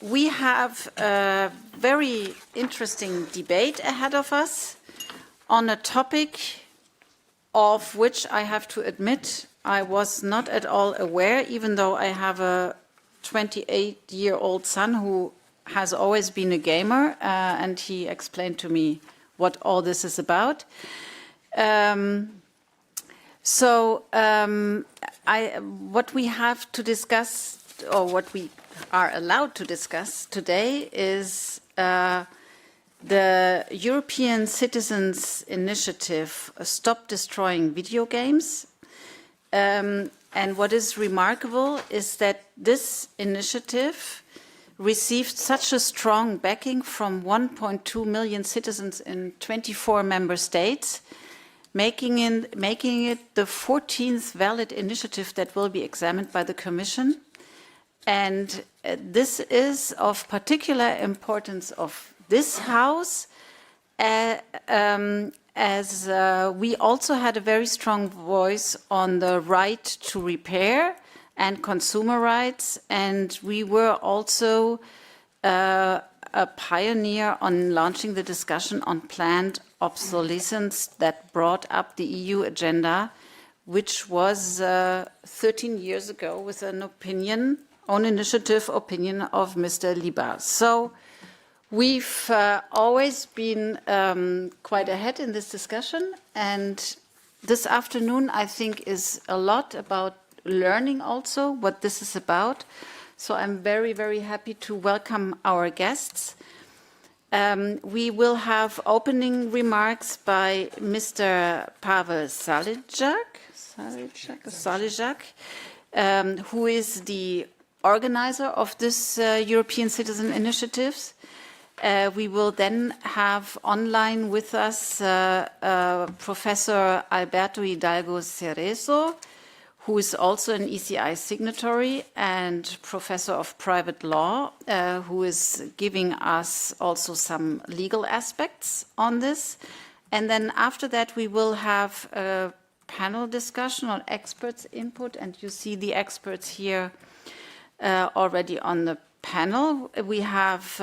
We have a very interesting debate ahead of us on a topic of which I have to admit I was not at all aware, even though I have a 28-year-old son who has always been a gamer, and he explained to me what all this is about. What we have to discuss, or what we are allowed to discuss today, is the European Citizens Initiative, Stop Destroying Video Games. And what is remarkable is that this initiative received such a strong backing from 1.2 million citizens in 24 member states, making it the 14th valid initiative that will be examined by the Commission. And this is of particular importance of this House, as we also had a very strong voice on the right to repair and consumer rights, and we were also a pioneer on launching the discussion on planned obsolescence that brought up the EU agenda, which was 13 years ago with an opinion, own initiative opinion of Mr. Liebers. So we've always been quite ahead in this discussion, and this afternoon I think is a lot about learning also what this is about. So I'm very, very happy to welcome our guests. We will have opening remarks by Mr. Pavel Zalesak, who is the organizer of this European Citizen Initiatives. We will then have online with us Professor Alberto Hidalgo Cerezo, who is also an ECI signatory and professor of private law, who is giving us also some legal aspects on this. And then after that, we will have a panel discussion on experts' input, and you see the experts here already on the panel. We have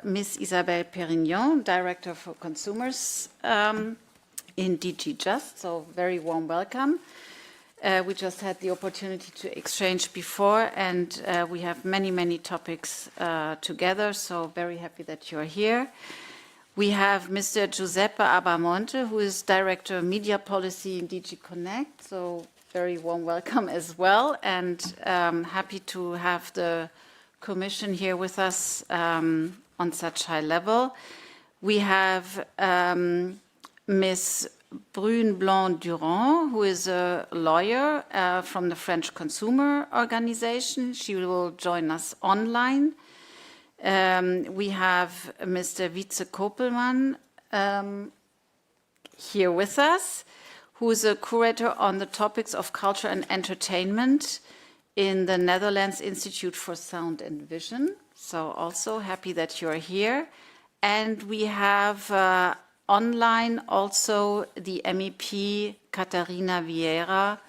Ms. Isabelle Perignon, Director for Consumers in DG Just, so very warm welcome. We just had the opportunity to exchange before, and we have many, many topics together, so very happy that you're here. We have Mr. Giuseppe Abbamonte, who is Director of Media Policy in DG CNECT, so very warm welcome as well, and happy to have the Commission here with us on such high level. We have Ms. Brune Blanc-Durand, who is a lawyer from the French Consumer Organization. She will join us online. We have Mr. Wytze Koppelman here with us, who is a curator on the topics of culture and entertainment in the Netherlands Institute for Sound and Vision. So also happy that you're here. And we have online also the MEP Catarina Vieira,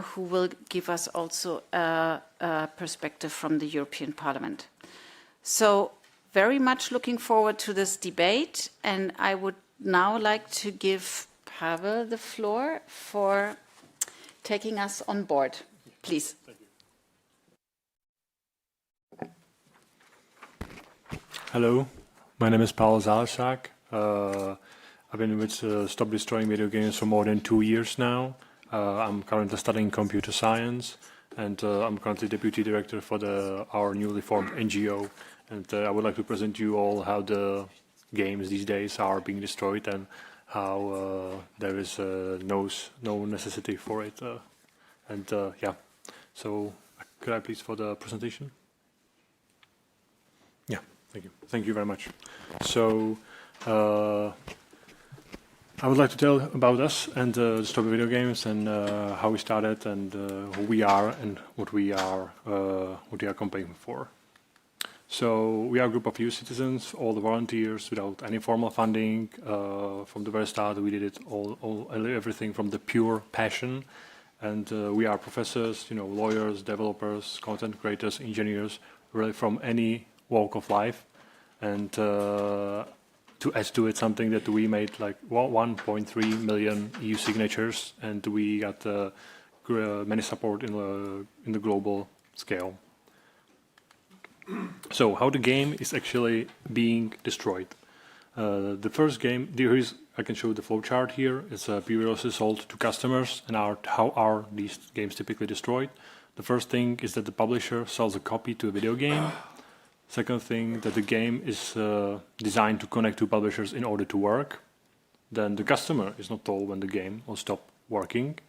who will give us also a perspective from the European Parliament. So very much looking forward to this debate, and I would now like to give Pavel the floor for taking us on board. Please. Hello, my name is Pavel Zalesak. I've been with Stop Destroying Video Games for more than 2 years now. I'm currently studying computer science, and I'm currently Deputy Director for our newly formed NGO. And I would like to present you all how the games these days are being destroyed and how there is no necessity for it. Yeah, so could I please for the presentation? Yeah, thank you. Thank you very much. So I would like to tell about us and Stop Video Games and how we started and who we are and what we are campaigning for. So we are a group of youth citizens, all the volunteers, without any formal funding. From the very start, we did it everything from the pure passion. And we are professors, lawyers, developers, content creators, engineers, really from any walk of life, and to add to it something that we made like 1.3 million EU signatures, and we got many support in the global scale. So how the game is actually being destroyed. The first game, I can show the flowchart here. It's previously sold to customers, and how are these games typically destroyed. The first thing is that the publisher sells a copy to a video game. Second thing, that the game is designed to connect to publishers in order to work. Then the customer is not told when the game will stop working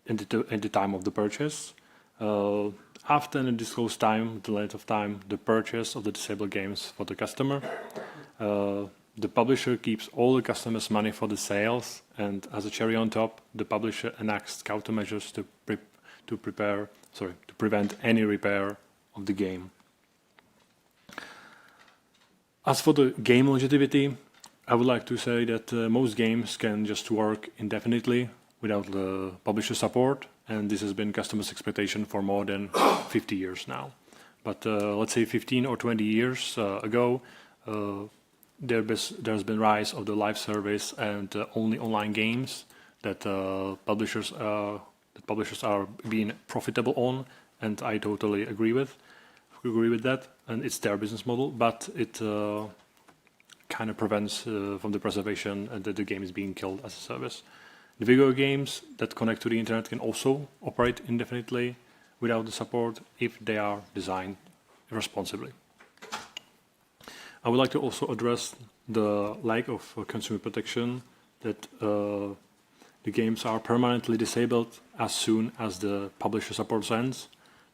in the time of the purchase. After an undisclosed time, the length of time, the purchase of the disabled games for the customer. The publisher keeps all the customers' money for the sales, and as a cherry on top, the publisher enacts countermeasures to prevent any repair of the game. As for the game longevity, I would like to say that most games can just work indefinitely without the publisher support, and this has been customers' expectation for more than 50 years now. But let's say 15 or 20 years ago, there's been rise of the live service and only online games that publishers are being profitable on, and I totally agree with that, and it's their business model, but it kind of prevents from the preservation and that the game is being killed as a service. The video games that connect to the internet can also operate indefinitely without the support if they are designed responsibly. I would like to also address the lack of consumer protection, that the games are permanently disabled as soon as the publisher support ends.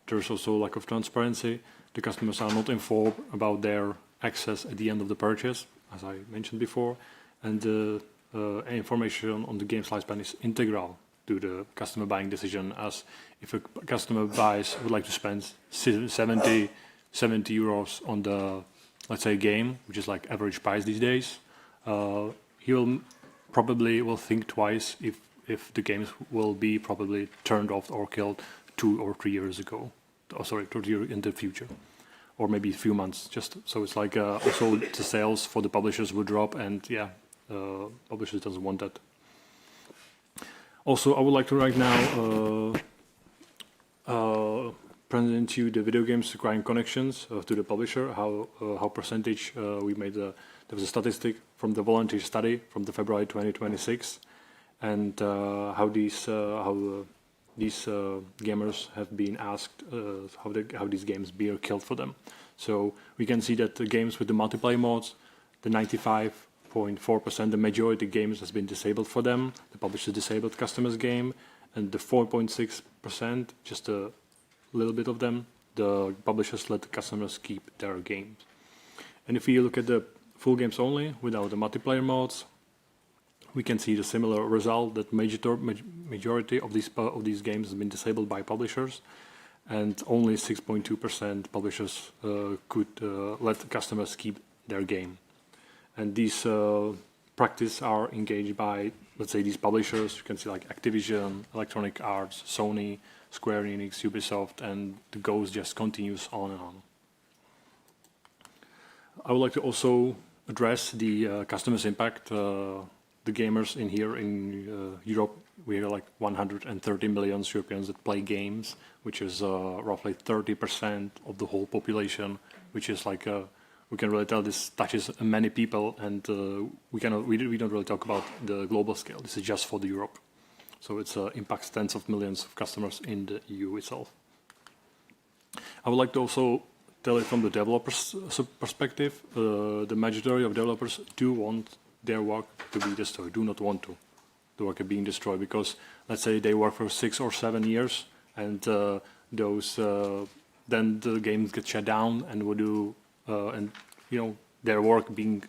There's also lack of transparency. The customers are not informed about their access at the end of the purchase, as I mentioned before, and the information on the game's lifespan is integral to the customer buying decision, as if a customer would like to spend 70 euros on the, let's say, game, which is like average price these days, he will probably think twice if the games will be probably turned off or killed 2 or 3 years ago. In the future, or maybe a few months. Just so it's like also the sales for the publishers would drop, and publishers doesn't want that. Also, I would like to right now present you the video games requiring connections to the publisher. How percentage we made. There was a statistic from the volunteer study from the February 2026, and how these gamers have been asked how these games be killed for them. So we can see that the games with the multiplayer modes, the 95.4%, the majority of games has been disabled for them. The publisher disabled customers' game, and the 4.6%, just a little bit of them, the publishers let the customers keep their games. And if you look at the full games only, without the multiplayer modes, we can see the similar result, that majority of these games has been disabled by publishers, and only 6.2% publishers could let the customers keep their game. And these practice are engaged by, let's say, these publishers. You can see like Activision, Electronic Arts, Sony, Square Enix, Ubisoft, and the goes just continues on and on. I would like to also address the customers' impact. The gamers in Europe, we are like 130 million Europeans that play games, which is roughly 30% of the whole population, which is like we can really tell this touches many people, and we don't really talk about the global scale. This is just for the Europe, so it impacts tens of millions of customers in the EU itself. I would like to also tell it from the developers' perspective. The majority of developers do want their work to be destroyed, do not want the work being destroyed, because let's say they work for 6 or 7 years, and then the games get shut down, and their work being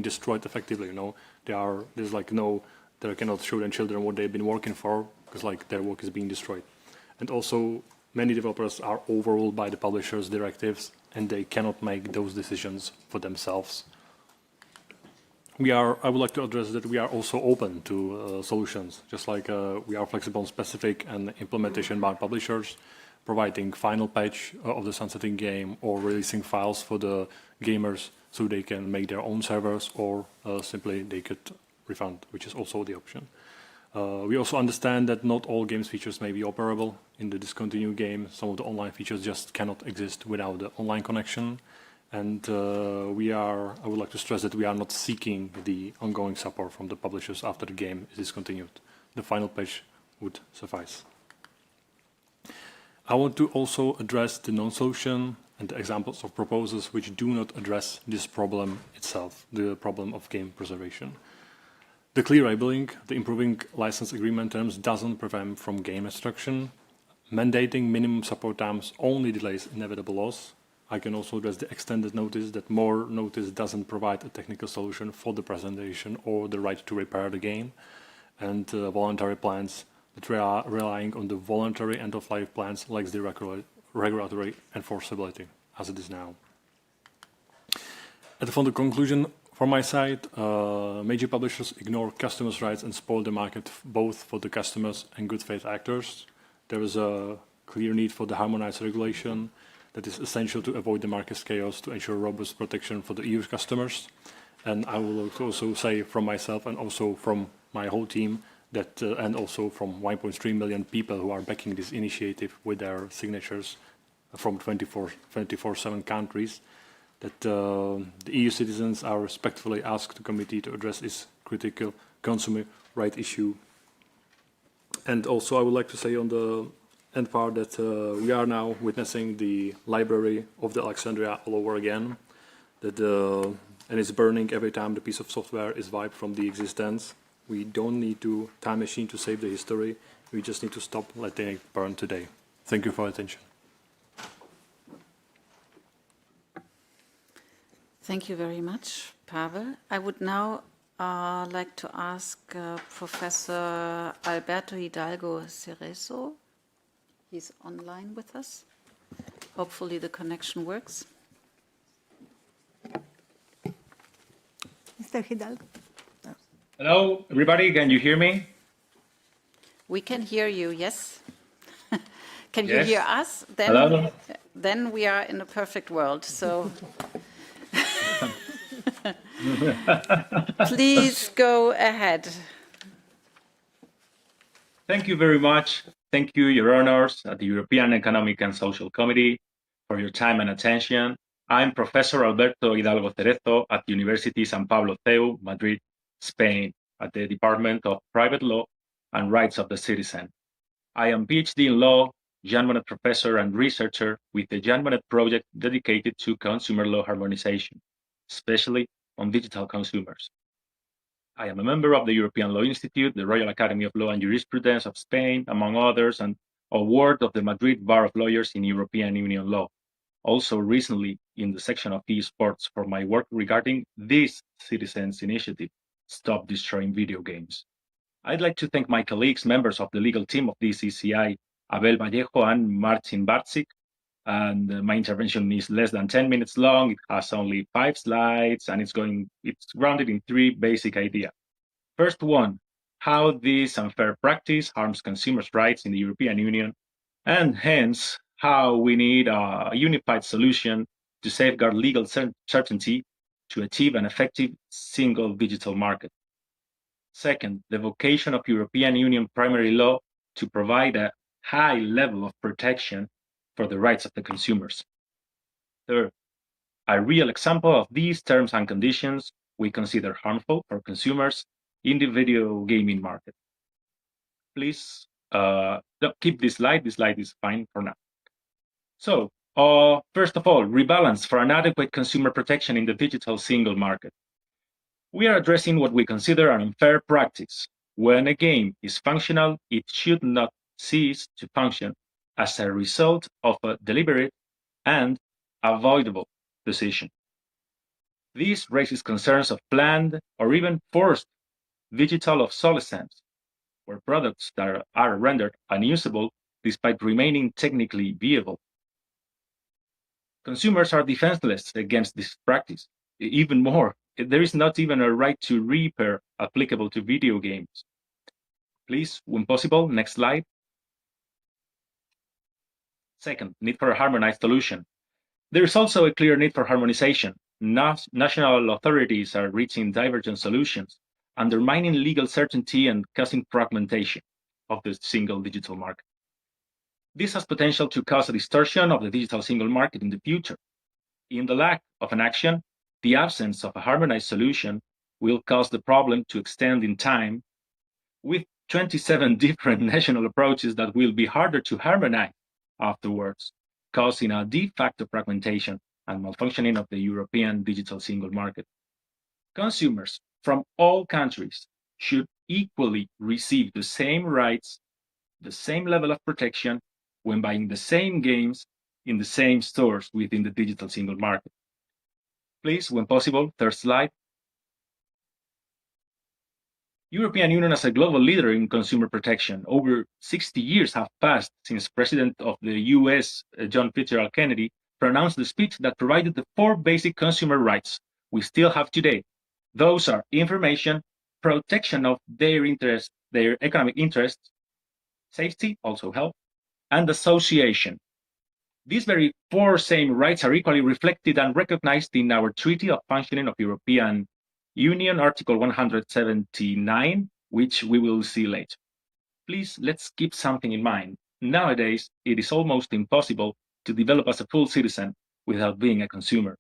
destroyed effectively. They cannot show their children what they've been working for, because like their work is being destroyed. And also many developers are overruled by the publishers' directives, and they cannot make those decisions for themselves. I would like to address that we are also open to solutions, just like we are flexible on specific and implementation by publishers. providing final patch of the sunsetting game or releasing files for the gamers so they can make their own servers, or simply they could refund, which is also the option. We also understand that not all games features may be operable in the discontinued game. Some of the online features just cannot exist without the online connection. And I would like to stress that we are not seeking the ongoing support from the publishers after the game is discontinued. The final patch would suffice. I want to also address the non-solution and the examples of proposals which do not address this problem itself, the problem of game preservation. The clear labeling, the improving license agreement terms doesn't prevent from game destruction. Mandating minimum support times only delays inevitable loss. I can also address the extended notice, that more notice doesn't provide a technical solution for the presentation or the right to repair the game. And voluntary plans that are relying on the voluntary end-of-life plans lacks the regulatory enforceability, as it is now. And for the conclusion, from my side, major publishers ignore customers' rights and spoil the market both for the customers and good faith actors. There is a clear need for the harmonized regulation that is essential to avoid the market chaos to ensure robust protection for the EU customers. And I will also say from myself and also from my whole team that, and also from 1.3 million people who are backing this initiative with their signatures from 24/7 countries, that the EU citizens are respectfully asked the committee to address this critical consumer right issue. And also I would like to say on the end part that we are now witnessing the library of the Alexandria all over again, that and it's burning every time the piece of software is wiped from the existence. We don't need to time machine to save the history. We just need to stop letting it burn today. Thank you for your attention. Thank you very much, Pavel. I would now like to ask Professor Alberto Hidalgo Cerezo. He's online with us. Hopefully the connection works. Mr. Hidalgo. Hello, everybody. Can you hear me? We can hear you, yes. Can you Yes. hear us? Hello. Then we are in a perfect world. So please go ahead. Thank you very much. Thank you, Your Honors, at the European Economic and Social Committee, for your time and attention. I'm Professor Alberto Hidalgo Cerezo at the University San Pablo CEU, Madrid, Spain, at the Department of Private Law and Rights of the Citizen. I am PhD in Law, Jean Monnet Professor and Researcher with the Jean Monnet Project dedicated to consumer law harmonization, especially on digital consumers. I am a member of the European Law Institute, the Royal Academy of Law and Jurisprudence of Spain, among others, and a ward of the Madrid Bar of Lawyers in European Union law. Also recently in the section of eSports for my work regarding this citizens' initiative, Stop Destroying Video Games. I'd like to thank my colleagues, members of the legal team of this ECI, Abel Vallejo and Marcin Bartzik. And my intervention is less than 10 minutes long. It has only 5 slides, and it's grounded in 3 basic ideas. First one, how this unfair practice harms consumers' rights in the European Union, and hence how we need a unified solution to safeguard legal certainty to achieve an effective single digital market. Second, the vocation of European Union primary law to provide a high level of protection for the rights of the consumers. Third, a real example of these terms and conditions we consider harmful for consumers in the video gaming market. Please keep this slide. This slide is fine for now. So, first of all, rebalance for an adequate consumer protection in the digital single market. We are addressing what we consider an unfair practice. When a game is functional, it should not cease to function as a result of a deliberate and avoidable decision. This raises concerns of planned or even forced digital obsolescence, where products that are rendered unusable despite remaining technically viable. Consumers are defenseless against this practice. Even more, there is not even a right to repair applicable to video games. Please, when possible, next slide. Second, need for a harmonized solution. There is also a clear need for harmonization. National authorities are reaching divergent solutions, undermining legal certainty and causing fragmentation of the single digital market. This has potential to cause a distortion of the digital single market in the future. In the lack of an action, the absence of a harmonized solution will cause the problem to extend in time with 27 different national approaches that will be harder to harmonize afterwards, causing a de facto fragmentation and malfunctioning of the European digital single market. Consumers from all countries should equally receive the same rights, the same level of protection when buying the same games in the same stores within the digital single market. Please, when possible, third slide. European Union as a global leader in consumer protection. Over 60 years have passed since President of the US, John Fitzgerald Kennedy, pronounced the speech that provided the 4 basic consumer rights we still have today. Those are information, protection of their interests, their economic interests, safety, also health, and association. These very 4 same rights are equally reflected and recognized in our Treaty of Functioning of European Union, Article 179, which we will see later. Please, let's keep something in mind. Nowadays, it is almost impossible to develop as a full citizen without being a consumer.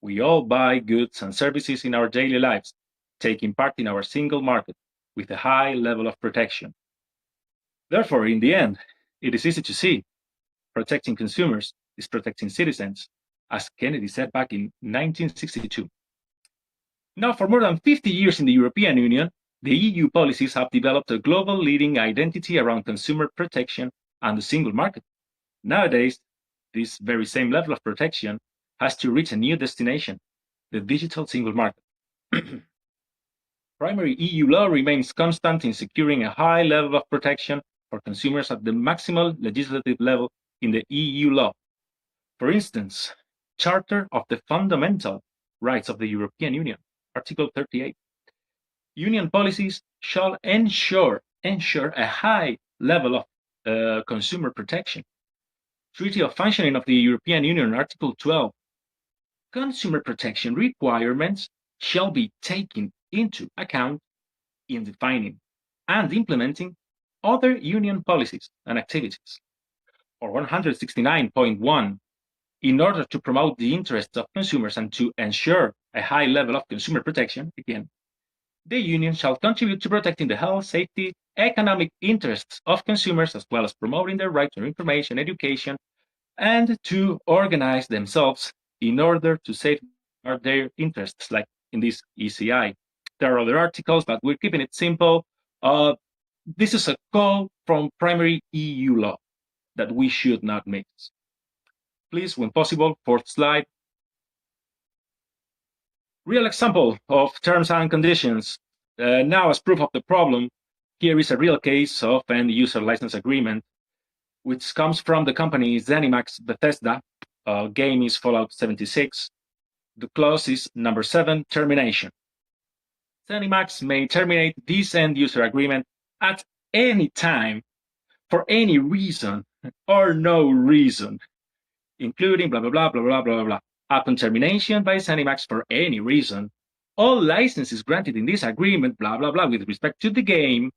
We all buy goods and services in our daily lives, taking part in our single market with a high level of protection. Therefore, in the end, it is easy to see protecting consumers is protecting citizens, as Kennedy said back in 1962. Now, for more than 50 years in the European Union, the EU policies have developed a global leading identity around consumer protection and the single market. Nowadays, this very same level of protection has to reach a new destination, the digital single market. Primary EU law remains constant in securing a high level of protection for consumers at the maximal legislative level in the EU law. For instance, Charter of the Fundamental Rights of the European Union, Article 38. Union policies shall ensure a high level of consumer protection. Treaty of Functioning of the European Union, Article 12. Consumer protection requirements shall be taken into account in defining and implementing other union policies and activities. Or 169.1, in order to promote the interests of consumers and to ensure a high level of consumer protection, again, the Union shall contribute to protecting the health, safety, economic interests of consumers, as well as promoting their right to information, education, and to organize themselves in order to safeguard their interests, like in this ECI. There are other articles, but we're keeping it simple. This is a call from primary EU law that we should not miss. Please, when possible, fourth slide. Real example of terms and conditions. Now, as proof of the problem, here is a real case of an user license agreement, which comes from the company ZeniMax Bethesda. Game is Fallout 76. The clause is number 7, termination. ZeniMax may terminate this end-user agreement at any time, for any reason or no reason, including blah, blah, blah, blah, blah, blah, blah. Upon termination by ZeniMax for any reason, all licenses granted in this agreement, blah, blah, blah, with respect to the game,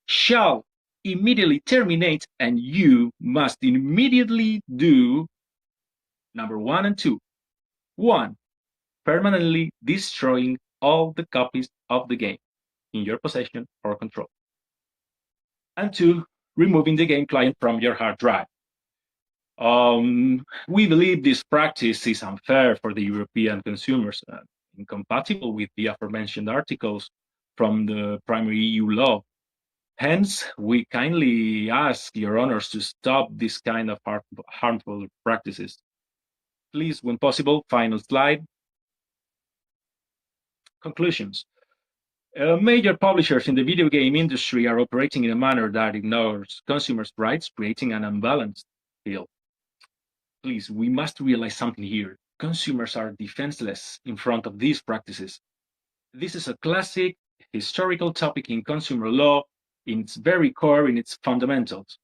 shall immediately terminate, and you must immediately do number 1 and 2. 1, permanently destroying all the copies of the game in your possession or control. And 2, removing the game client from your hard drive. We believe this practice is unfair for the European consumers, incompatible with the aforementioned articles from the primary EU law. Hence, we kindly ask your honors to stop this kind of harmful practices. Please, when possible, final slide. Conclusions. Major publishers in the video game industry are operating in a manner that ignores consumers' rights, creating an unbalanced field. Please, we must realize something here. Consumers are defenseless in front of these practices. This is a classic historical topic in consumer law, in its very core, in its fundamentals.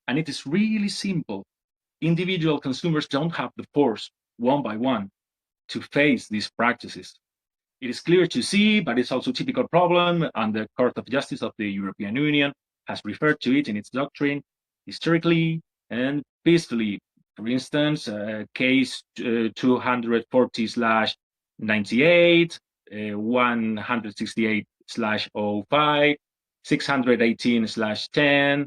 And it is really simple. individual consumers don't have the force, one by one, to face these practices. It is clear to see, but it's also a typical problem, and the Court of Justice of the European Union has referred to it in its doctrine historically and peacefully. For instance, case 240/98, 168/05, 618/10,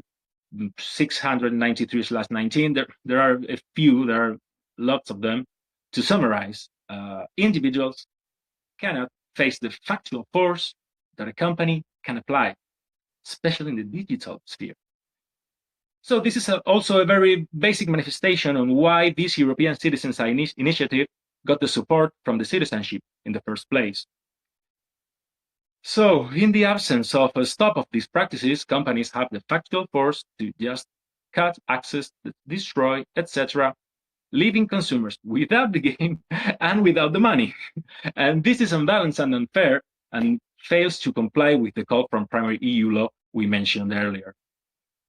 693/19. There are a few, there are lots of them. To summarize, individuals cannot face the factual force that a company can apply, especially in the digital sphere. So this is also a very basic manifestation on why this European Citizens Initiative got the support from the citizenship in the first place. So in the absence of a stop of these practices, companies have the factual force to just cut access, destroy, etc., leaving consumers without the game and without the money. And this is unbalanced and unfair and fails to comply with the call from primary EU law we mentioned earlier.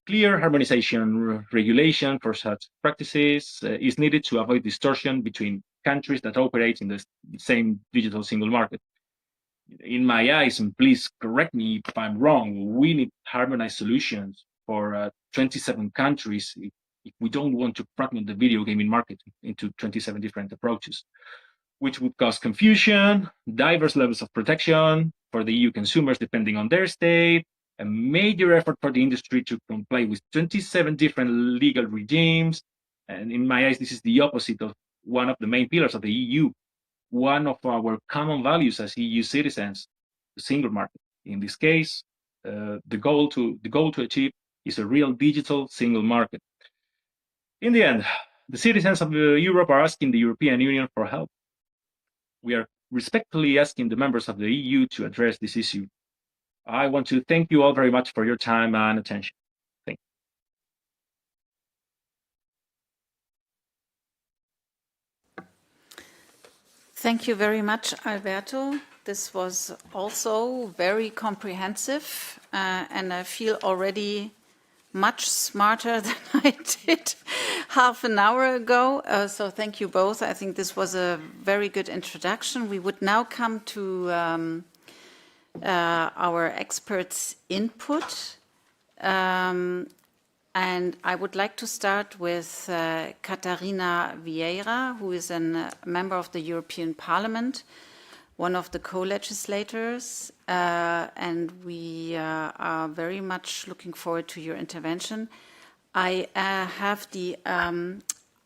Clear harmonization regulation for such practices is needed to avoid distortion between countries that operate in the same digital single market. In my eyes, and please correct me if I'm wrong, we need harmonized solutions for 27 countries if we don't want to fragment the video gaming market into 27 different approaches, which would cause confusion, diverse levels of protection for the EU consumers depending on their state, a major effort for the industry to comply with 27 different legal regimes. And in my eyes, this is the opposite of one of the main pillars of the EU, one of our common values as EU citizens, the single market. In this case, the goal to achieve is a real digital single market. In the end, the citizens of Europe are asking the European Union for help. We are respectfully asking the members of the EU to address this issue. I want to thank you all very much for your time and attention. Thank you. Thank you very much, Alberto. This was also very comprehensive, and I feel already much smarter than I did half an hour ago. So thank you both. I think this was a very good introduction. We would now come to our experts' input. And I would like to start with Catarina Vieira, who is a member of the European Parliament, one of the co-legislators, and we are very much looking forward to your intervention. I have the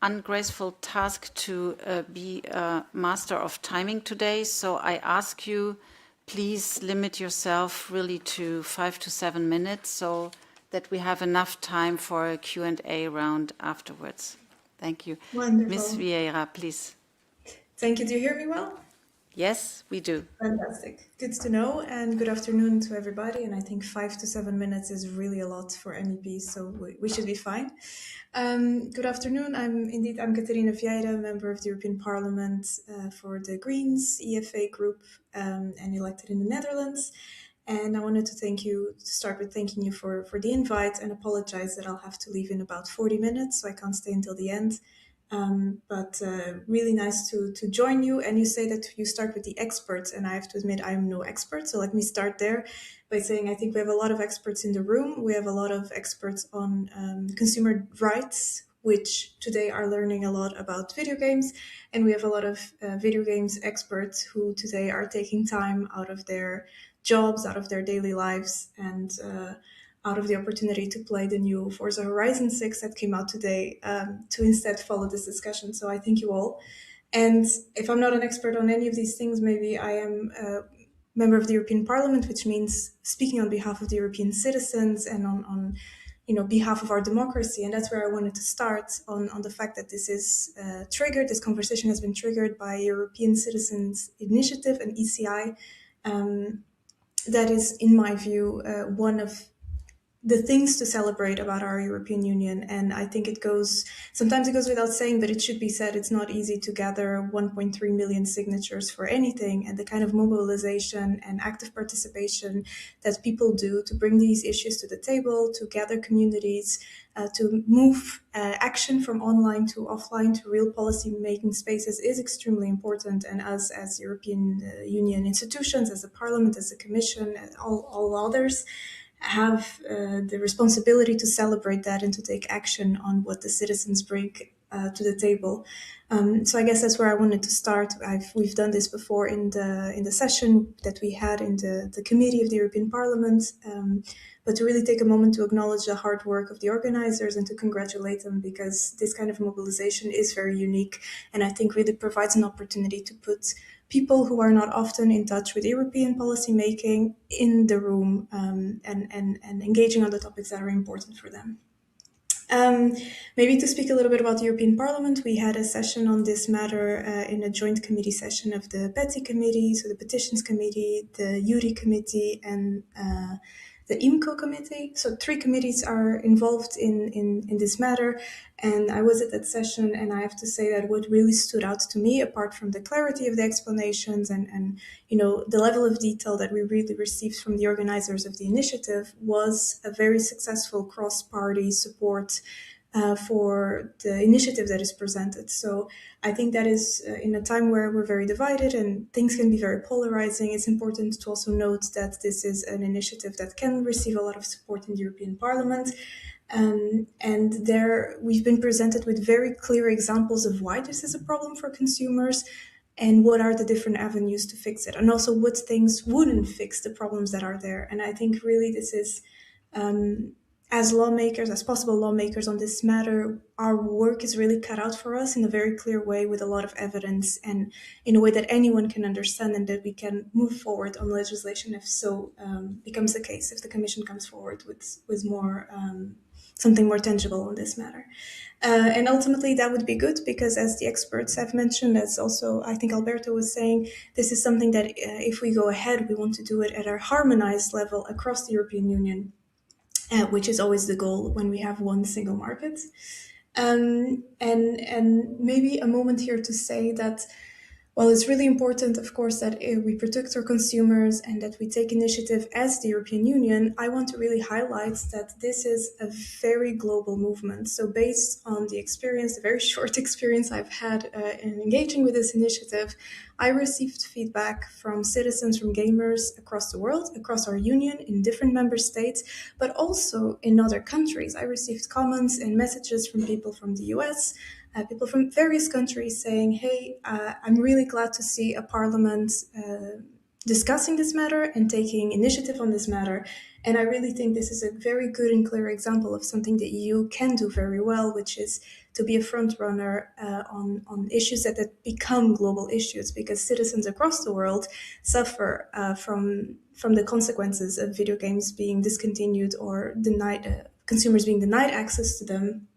ungraceful task to be a master of timing today, so I ask you, please limit yourself really to 5 to 7 minutes so that we have enough time for a Q&A round afterwards. Thank you. Wonderful. Ms. Vieira, please. Thank you. Do you hear me well? Yes, we do. Fantastic. Good to know, and good afternoon to everybody. And I think 5 to 7 minutes is really a lot for MEPs, so we should be fine. Good afternoon. I'm Catarina Vieira, member of the European Parliament for the Greens EFA group, and elected in the Netherlands. And I wanted to start with thanking you for the invite and apologize that I'll have to leave in about 40 minutes, so I can't stay until the end. But really nice to join you. And you say that you start with the experts, and I have to admit I'm no expert. So let me start there by saying I think we have a lot of experts in the room. We have a lot of experts on consumer rights, which today are learning a lot about video games. And we have a lot of video games experts who today are taking time out of their jobs, out of their daily lives, and out of the opportunity to play the new Forza Horizon 6 that came out today to instead follow this discussion. So I thank you all. And if I'm not an expert on any of these things, maybe I am a member of the European Parliament, which means speaking on behalf of the European citizens and on behalf of our democracy. And that's where I wanted to start on the fact that this is triggered. This conversation has been triggered by European Citizens Initiative and ECI. That is, in my view, one of the things to celebrate about our European Union. And I think sometimes it goes without saying, but it should be said, it's not easy to gather 1.3 million signatures for anything, and the kind of mobilization and active participation that people do to bring these issues to the table, to gather communities, to move action from online to offline to real policy making spaces is extremely important. And us as European Union institutions, as a Parliament, as a Commission, and all others, have the responsibility to celebrate that and to take action on what the citizens bring to the table. So I guess that's where I wanted to start. We've done this before in the session that we had in the committee of the European Parliament, but to really take a moment to acknowledge the hard work of the organizers and to congratulate them, because this kind of mobilization is very unique, and I think really provides an opportunity to put people who are not often in touch with European policy making in the room, and engaging on the topics that are important for them. Maybe to speak a little bit about the European Parliament, we had a session on this matter in a joint committee session of the PETI committee, so the Petitions Committee, the URI committee, and the IMCO committee. So 3 committees are involved in this matter. And I was at that session, and I have to say that what really stood out to me, apart from the clarity of the explanations and the level of detail that we really received from the organizers of the initiative, was a very successful cross-party support for the initiative that is presented. So I think that is in a time where we're very divided and things can be very polarizing, it's important to also note that this is an initiative that can receive a lot of support in the European Parliament. And there we've been presented with very clear examples of why this is a problem for consumers and what are the different avenues to fix it, and also what things wouldn't fix the problems that are there. And I think really this is, as lawmakers, as possible lawmakers on this matter, our work is really cut out for us in a very clear way, with a lot of evidence and in a way that anyone can understand, and that we can move forward on legislation if so becomes the case, if the Commission comes forward with more something more tangible on this matter. And ultimately that would be good, because as the experts have mentioned, as also I think Alberto was saying, this is something that if we go ahead, we want to do it at a harmonized level across the European Union, which is always the goal when we have one single market. And maybe a moment here to say that while it's really important, of course, that we protect our consumers and that we take initiative as the European Union, I want to really highlight that this is a very global movement. So based on the experience, the very short experience I've had in engaging with this initiative, I received feedback from citizens, from gamers across the world, across our union, in different member states, but also in other countries. I received comments and messages from people from the US, people from various countries saying, hey, I'm really glad to see a parliament discussing this matter and taking initiative on this matter. And I really think this is a very good and clear example of something the EU can do very well, which is to be a front runner on issues that become global issues, because citizens across the world suffer from the consequences of video games being discontinued or denied, consumers being denied access to them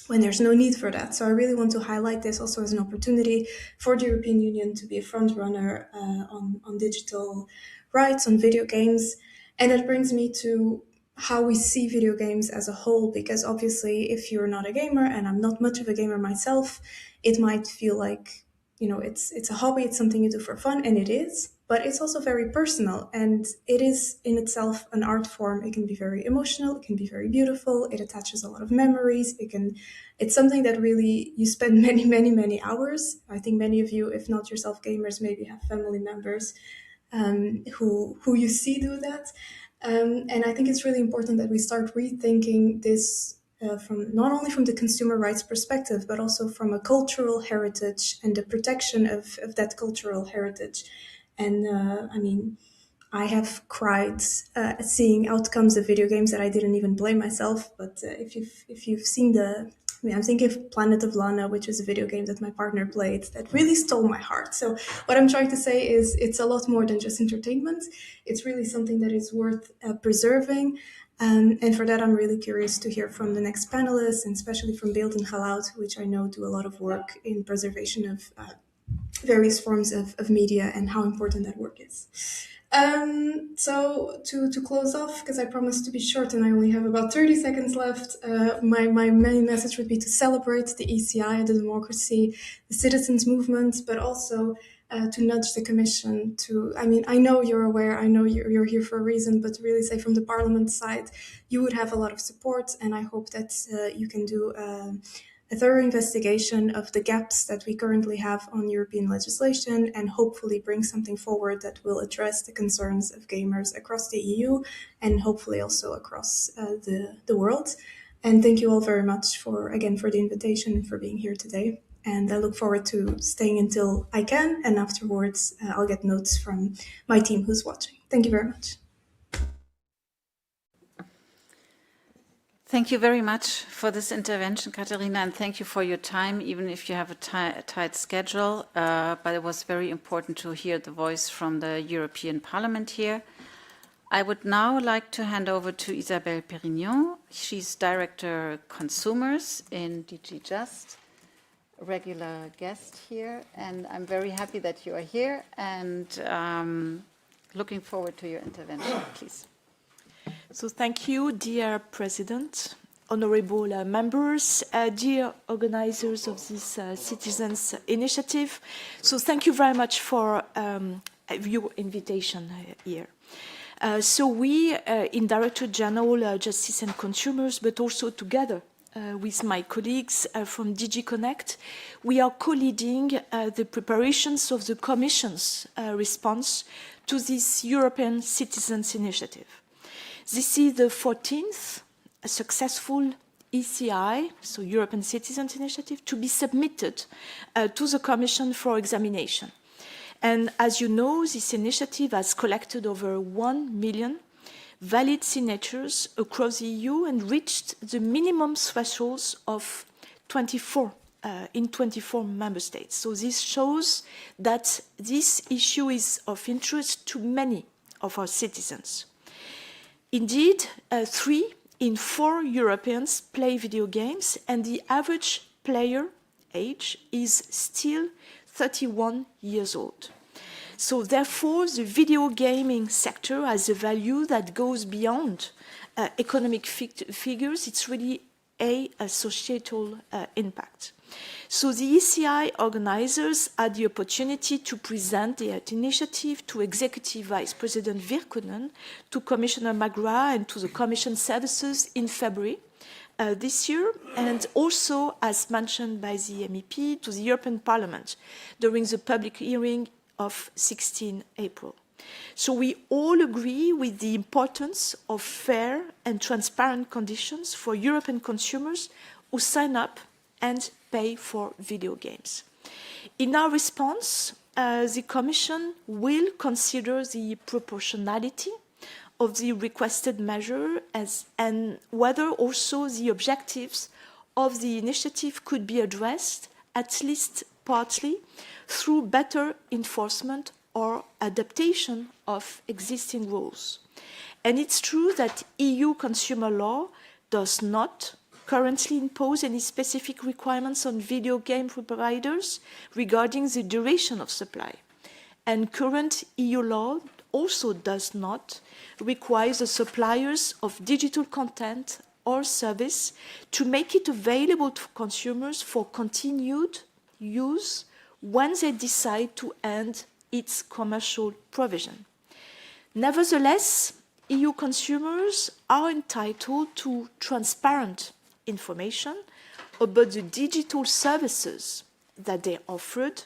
when there's no need for that. So I really want to highlight this also as an opportunity for the European Union to be a front runner on digital rights, on video games. And that brings me to how we see video games as a whole, because obviously if you're not a gamer, and I'm not much of a gamer myself, it might feel like, it's a hobby, it's something you do for fun, and it is, but it's also very personal, and it is in itself an art form. It can be very emotional, it can be very beautiful, it attaches a lot of memories, it's something that really you spend many, many, many hours. I think many of you, if not yourself gamers, maybe have family members who you see do that. And I think it's really important that we start rethinking this from not only from the consumer rights perspective, but also from a cultural heritage and the protection of that cultural heritage. And I have cried at seeing outcomes of video games that I didn't even play myself. But if you've seen I'm thinking of Planet of Lana, which is a video game that my partner played that really stole my heart. So what I'm trying to say is it's a lot more than just entertainment. It's really something that is worth preserving. And for that, I'm really curious to hear from the next panelists, and especially from Beeld and Geluid, which I know do a lot of work in preservation of various forms of media and how important that work is. So to close off, because I promised to be short and I only have about 30 seconds left, my main message would be to celebrate the ECI, the democracy, the citizens movement, but also to nudge the Commission to, I mean, I know you're aware, I know you're here for a reason, but to really say from the Parliament side, you would have a lot of support, and I hope that you can do a thorough investigation of the gaps that we currently have on European legislation and hopefully bring something forward that will address the concerns of gamers across the EU and hopefully also across the world. And thank you all very much for the invitation and for being here today. And I look forward to staying until I can, and afterwards I'll get notes from my team who's watching. Thank you very much. Thank you very much for this intervention, Catarina, and thank you for your time, even if you have a tight schedule. But it was very important to hear the voice from the European Parliament here. I would now like to hand over to Isabelle Perignon. She's Director Consumers in DG Just, a regular guest here, and I'm very happy that you are here and looking forward to your intervention, please. So thank you, dear President, honorable members, dear organizers of this citizens initiative. So thank you very much for your invitation here. So we, in Director General Justice and Consumers, but also together with my colleagues from DG CNECT, we are co-leading the preparations of the Commission's response to this European Citizens Initiative. This is the 14th successful ECI, so European Citizens Initiative, to be submitted to the Commission for examination. And as you know, this initiative has collected over 1 million valid signatures across the EU and reached the minimum thresholds of 24 in 24 member states. So this shows that this issue is of interest to many of our citizens. Indeed, 3 in 4 Europeans play video games, and the average player age is still 31 years old. So therefore, the video gaming sector has a value that goes beyond economic figures. It's really a societal impact. So the ECI organizers had the opportunity to present the initiative to Executive Vice President Virkkunen, to Commissioner McGrath, and to the Commission services in February this year, and also, as mentioned by the MEP, to the European Parliament during the public hearing of 16 April. So we all agree with the importance of fair and transparent conditions for European consumers who sign up and pay for video games. In our response, the Commission will consider the proportionality of the requested measure and whether also the objectives of the initiative could be addressed, at least partly, through better enforcement or adaptation of existing rules. And it's true that EU consumer law does not currently impose any specific requirements on video game providers regarding the duration of supply. And current EU law also does not require the suppliers of digital content or service to make it available to consumers for continued use when they decide to end its commercial provision. Nevertheless, EU consumers are entitled to transparent information about the digital services that they offered,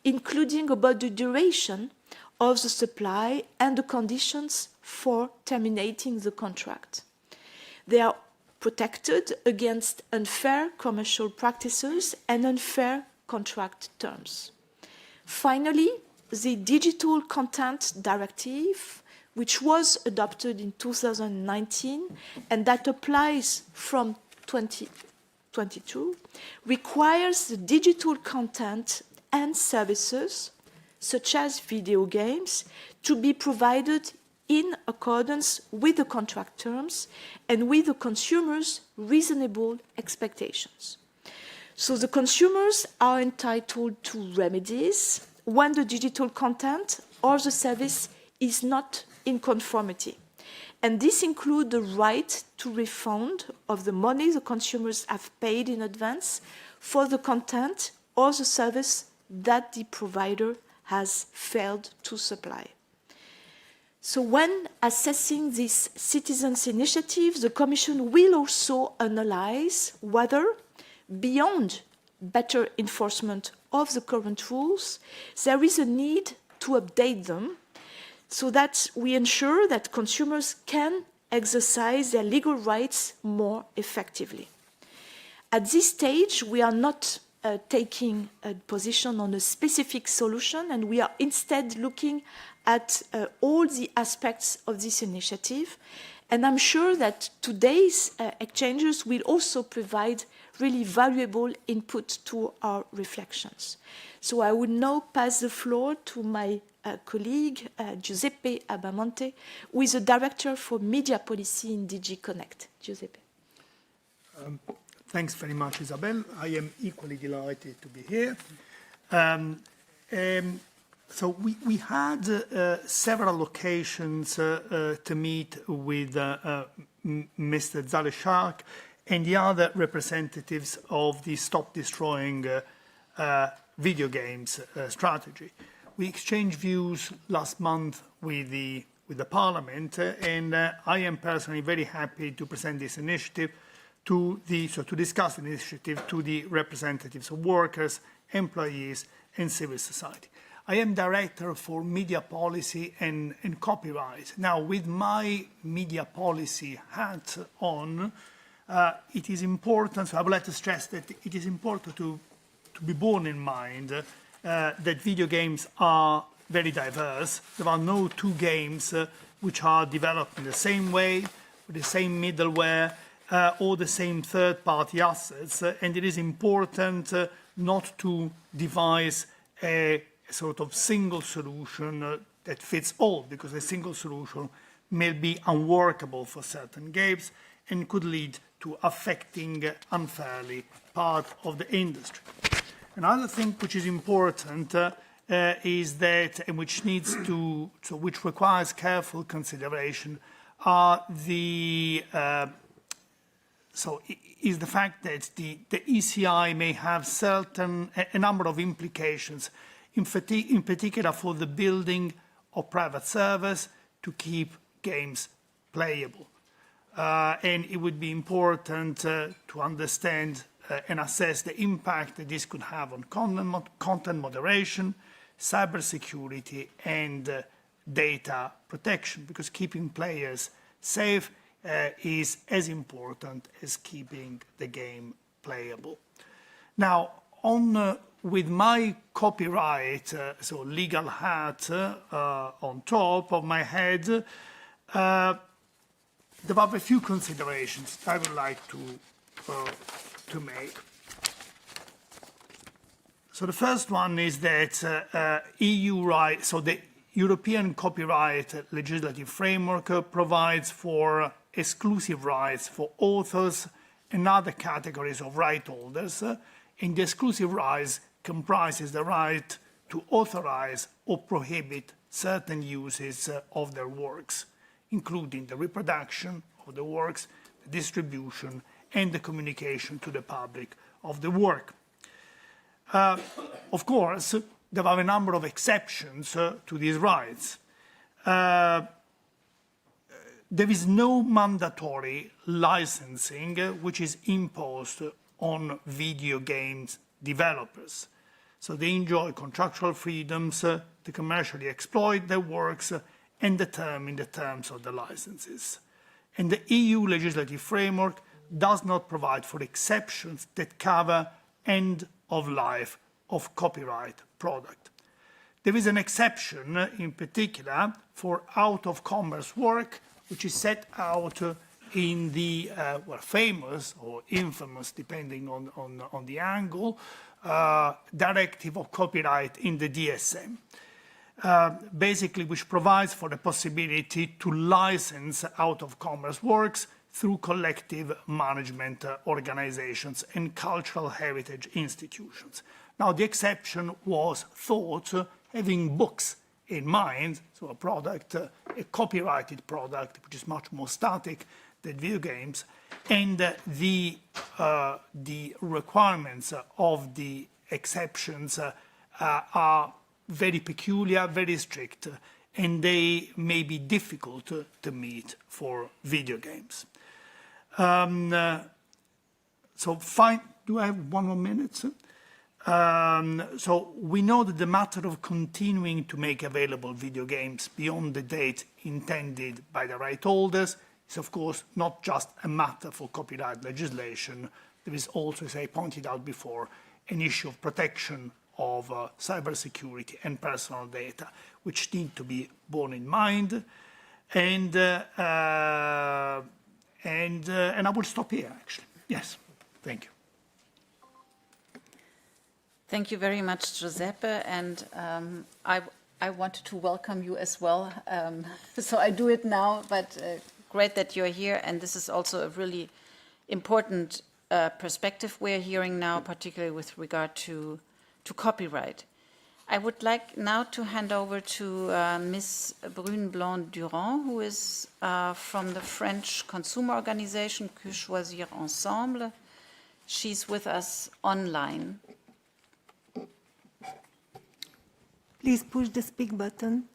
including about the duration of the supply and the conditions for terminating the contract. They are protected against unfair commercial practices and unfair contract terms. Finally, the Digital Content Directive, which was adopted in 2019 and that applies from 2022, requires the digital content and services, such as video games, to be provided in accordance with the contract terms and with the consumer's reasonable expectations. So the consumers are entitled to remedies when the digital content or the service is not in conformity. And this includes the right to refund of the money the consumers have paid in advance for the content or the service that the provider has failed to supply. So when assessing this citizens' initiative, the Commission will also analyze whether, beyond better enforcement of the current rules, there is a need to update them so that we ensure that consumers can exercise their legal rights more effectively. At this stage, we are not taking a position on a specific solution, and we are instead looking at all the aspects of this initiative. And I'm sure that today's exchanges will also provide really valuable input to our reflections. So I will now pass the floor to my colleague, Giuseppe Abbamonte, who is the Director for Media Policy in DG CNECT. Giuseppe. Thanks very much, Isabelle. I am equally delighted to be here. So we had several occasions to meet with Mr. Zalesak and the other representatives of the Stop Destroying Video Games strategy. We exchanged views last month with the Parliament, and I am personally very happy to present this initiative to discuss the initiative to the representatives of workers, employees, and civil society. I am Director for Media Policy and Copyright. Now, with my media policy hat on, it is important, so I would like to stress that it is important to be borne in mind that video games are very diverse. There are no two games which are developed in the same way, with the same middleware, or the same third-party assets, and it is important not to devise a sort of single solution that fits all, because a single solution may be unworkable for certain games and could lead to affecting unfairly part of the industry. Another thing which is important is that, and which needs to, which requires careful consideration, are the is the fact that the ECI may have a number of implications, in particular for the building of private servers to keep games playable. And it would be important to understand and assess the impact that this could have on content moderation, cybersecurity, and data protection, because keeping players safe is as important as keeping the game playable. Now, with my copyright, legal hat on top of my head, there are a few considerations I would like to make. So the first one is that EU rights, so the European copyright legislative framework provides for exclusive rights for authors and other categories of right holders, and the exclusive rights comprises the right to authorize or prohibit certain uses of their works, including the reproduction of the works, the distribution, and the communication to the public of the work. Of course, there are a number of exceptions to these rights. There is no mandatory licensing which is imposed on video games developers. So they enjoy contractual freedoms to commercially exploit their works and determine the terms of the licenses. And the EU legislative framework does not provide for exceptions that cover end of life of copyright product. There is an exception in particular for out-of-commerce work, which is set out in the famous or infamous, depending on the angle, directive of copyright in the DSM, basically which provides for the possibility to license out-of-commerce works through collective management organizations and cultural heritage institutions. Now, the exception was thought having books in mind, so a product, a copyrighted product, which is much more static than video games, and the requirements of the exceptions are very peculiar, very strict, and they may be difficult to meet for video games. So fine, do I have 1 more minute? So we know that the matter of continuing to make available video games beyond the date intended by the right holders is, of course, not just a matter for copyright legislation. There is also, as I pointed out before, an issue of protection of cybersecurity and personal data, which need to be borne in mind. And I will stop here, actually. Yes, thank you. Thank you very much, Giuseppe, and I wanted to welcome you as well. So I do it now, but great that you're here, and this is also a really important perspective we're hearing now, particularly with regard to copyright. I would like now to hand over to Ms. Brune Blanc-Durand, who is from the French consumer organization Que Choisir Ensemble. She's with us online. Please push the speak button.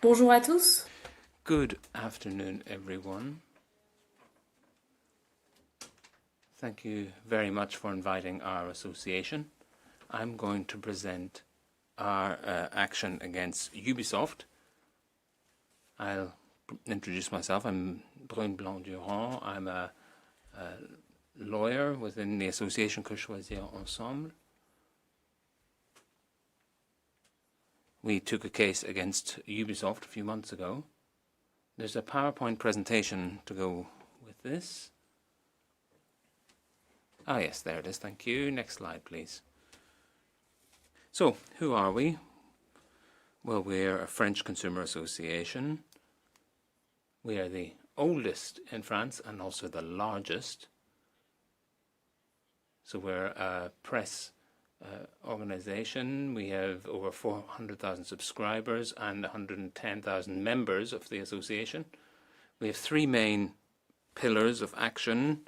Bonjour à tous. Good afternoon, everyone. Thank you very much for inviting our association. I'm going to present our action against Ubisoft. I'll introduce myself. I'm Brune Blanc-Durand. I'm a lawyer within the association Que Choisir Ensemble. We took a case against Ubisoft a few months ago. There's a PowerPoint presentation to go with this. Ah, yes, there it is. Thank you. Next slide, please. So, who are we? Well, we're a French consumer association. We are the oldest in France and also the largest. So we're a press organization. We have over 400,000 subscribers and 110,000 members of the association. We have 3 main pillars of action.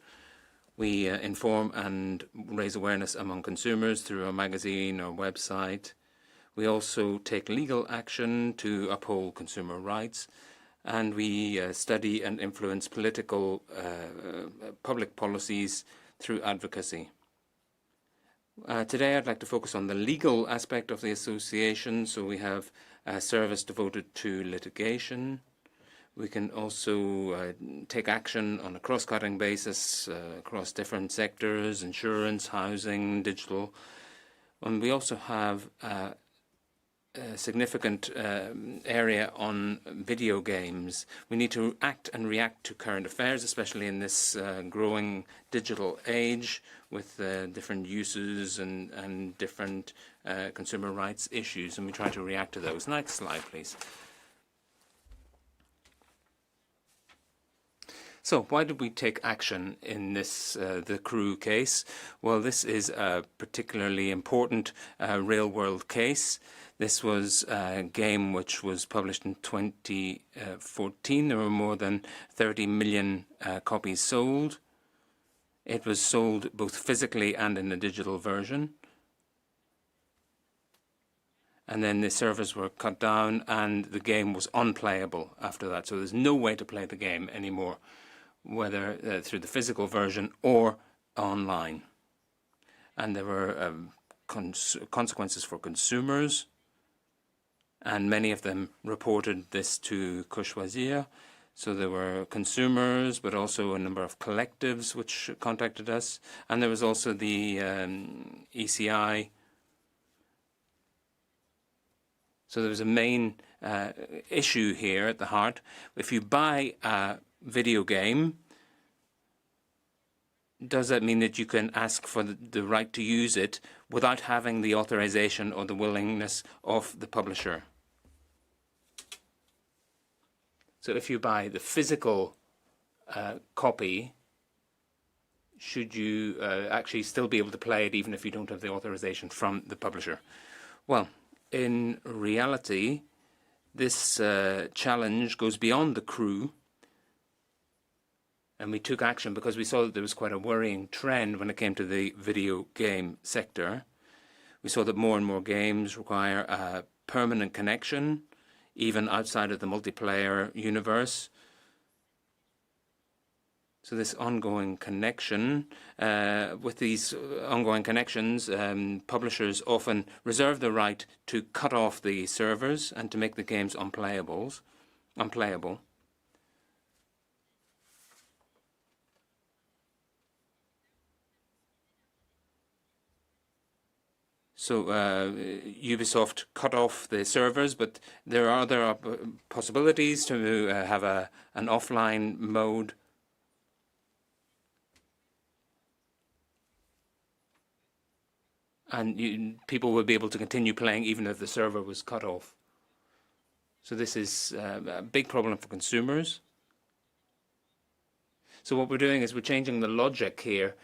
We inform and raise awareness among consumers through our magazine or website. We also take legal action to uphold consumer rights, and we study and influence political public policies through advocacy. Today I'd like to focus on the legal aspect of the association. So we have a service devoted to litigation. We can also take action on a cross-cutting basis across different sectors: insurance, housing, digital. And we also have a significant area on video games. We need to act and react to current affairs, especially in this growing digital age with different uses and different consumer rights issues, and we try to react to those. Next slide, please. So why did we take action in this, the Crew case? Well, this is a particularly important real-world case. This was a game which was published in 2014. There were more than 30 million copies sold. It was sold both physically and in a digital version. And then the servers were cut down and the game was unplayable after that. So there's no way to play the game anymore, whether through the physical version or online. And there were consequences for consumers, and many of them reported this to Que Choisir. So there were consumers, but also a number of collectives which contacted us. And there was also the ECI. So there was a main issue here at the heart. If you buy a video game, does that mean that you can ask for the right to use it without having the authorization or the willingness of the publisher? So if you buy the physical copy, should you actually still be able to play it even if you don't have the authorization from the publisher? Well, in reality, this challenge goes beyond the crew, and we took action because we saw that there was quite a worrying trend when it came to the video game sector. We saw that more and more games require a permanent connection, even outside of the multiplayer universe. So this ongoing connection, with these ongoing connections, publishers often reserve the right to cut off the servers and to make the games unplayable. So Ubisoft cut off the servers, but there are other possibilities to have an offline mode. And people will be able to continue playing even if the server was cut off. So this is a big problem for consumers. So what we're doing is we're changing the logic here.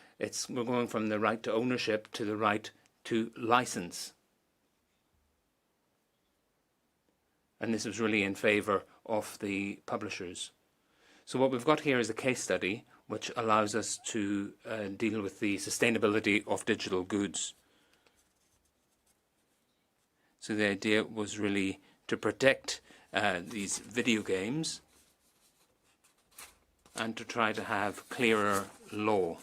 We're going from the right to ownership to the right to license. And this is really in favor of the publishers. So what we've got here is a case study which allows us to deal with the sustainability of digital goods. So the idea was really to protect these video games and to try to have clearer law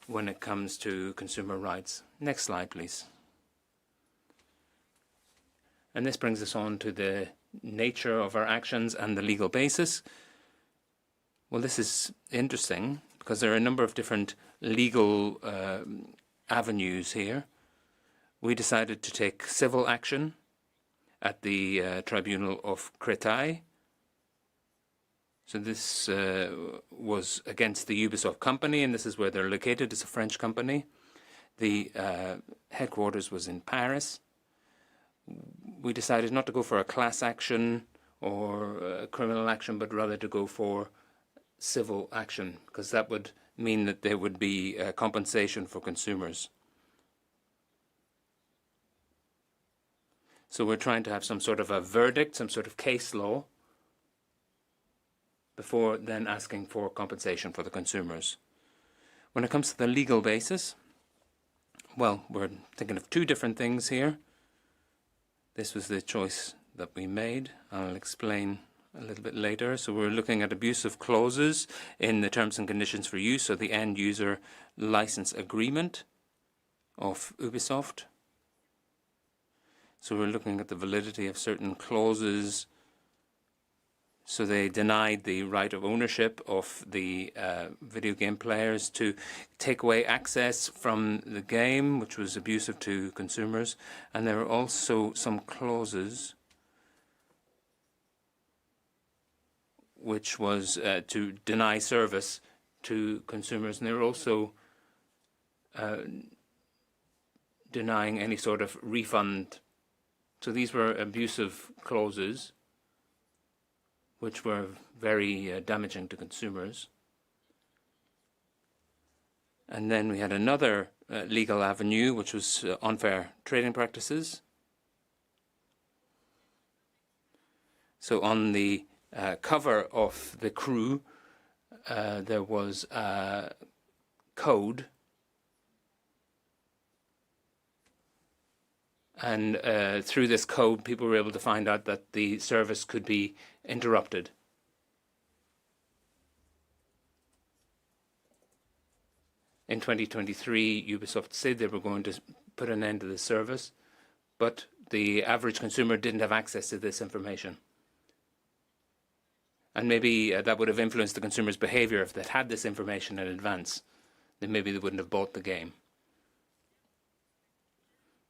when it comes to consumer rights. Next slide, please. And this brings us on to the nature of our actions and the legal basis. Well, this is interesting because there are a number of different legal avenues here. We decided to take civil action at the Tribunal of Créteil. So this was against the Ubisoft company, and this is where they're located. It's a French company. The headquarters was in Paris. We decided not to go for a class action or a criminal action, but rather to go for civil action, because that would mean that there would be compensation for consumers. So we're trying to have some sort of a verdict, some sort of case law, before then asking for compensation for the consumers. When it comes to the legal basis, well, we're thinking of two different things here. This was the choice that we made. I'll explain a little bit later. So we're looking at abusive clauses in the terms and conditions for use, so the end user license agreement of Ubisoft. So we're looking at the validity of certain clauses. So they denied the right of ownership of the video game players to take away access from the game, which was abusive to consumers. And there were also some clauses which was to deny service to consumers. And they were also denying any sort of refund. So these were abusive clauses which were very damaging to consumers. And then we had another legal avenue, which was unfair trading practices. So on the cover of the crew, there was a code. And through this code, people were able to find out that the service could be interrupted. In 2023, Ubisoft said they were going to put an end to the service, but the average consumer didn't have access to this information. And maybe that would have influenced the consumer's behavior if they'd had this information in advance. Then maybe they wouldn't have bought the game.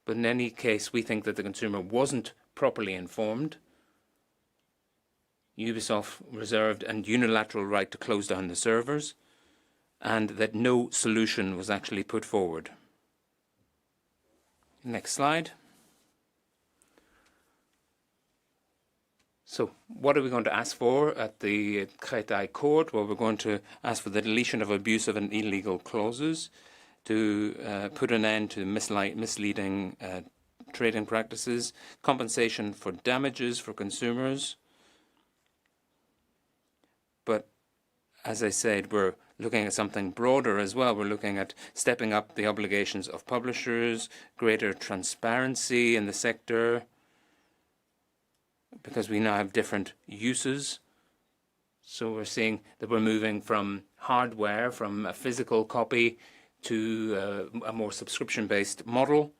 But in any case, we think that the consumer wasn't properly informed. Ubisoft reserved an unilateral right to close down the servers, and that no solution was actually put forward. Next slide. So what are we going to ask for at the Créteil court? Well, we're going to ask for the deletion of abusive and illegal clauses, to put an end to misleading trading practices, compensation for damages for consumers. But as I said, we're looking at something broader as well. We're looking at stepping up the obligations of publishers, greater transparency in the sector, because we now have different uses. So we're seeing that we're moving from hardware, from a physical copy, to a more subscription-based model.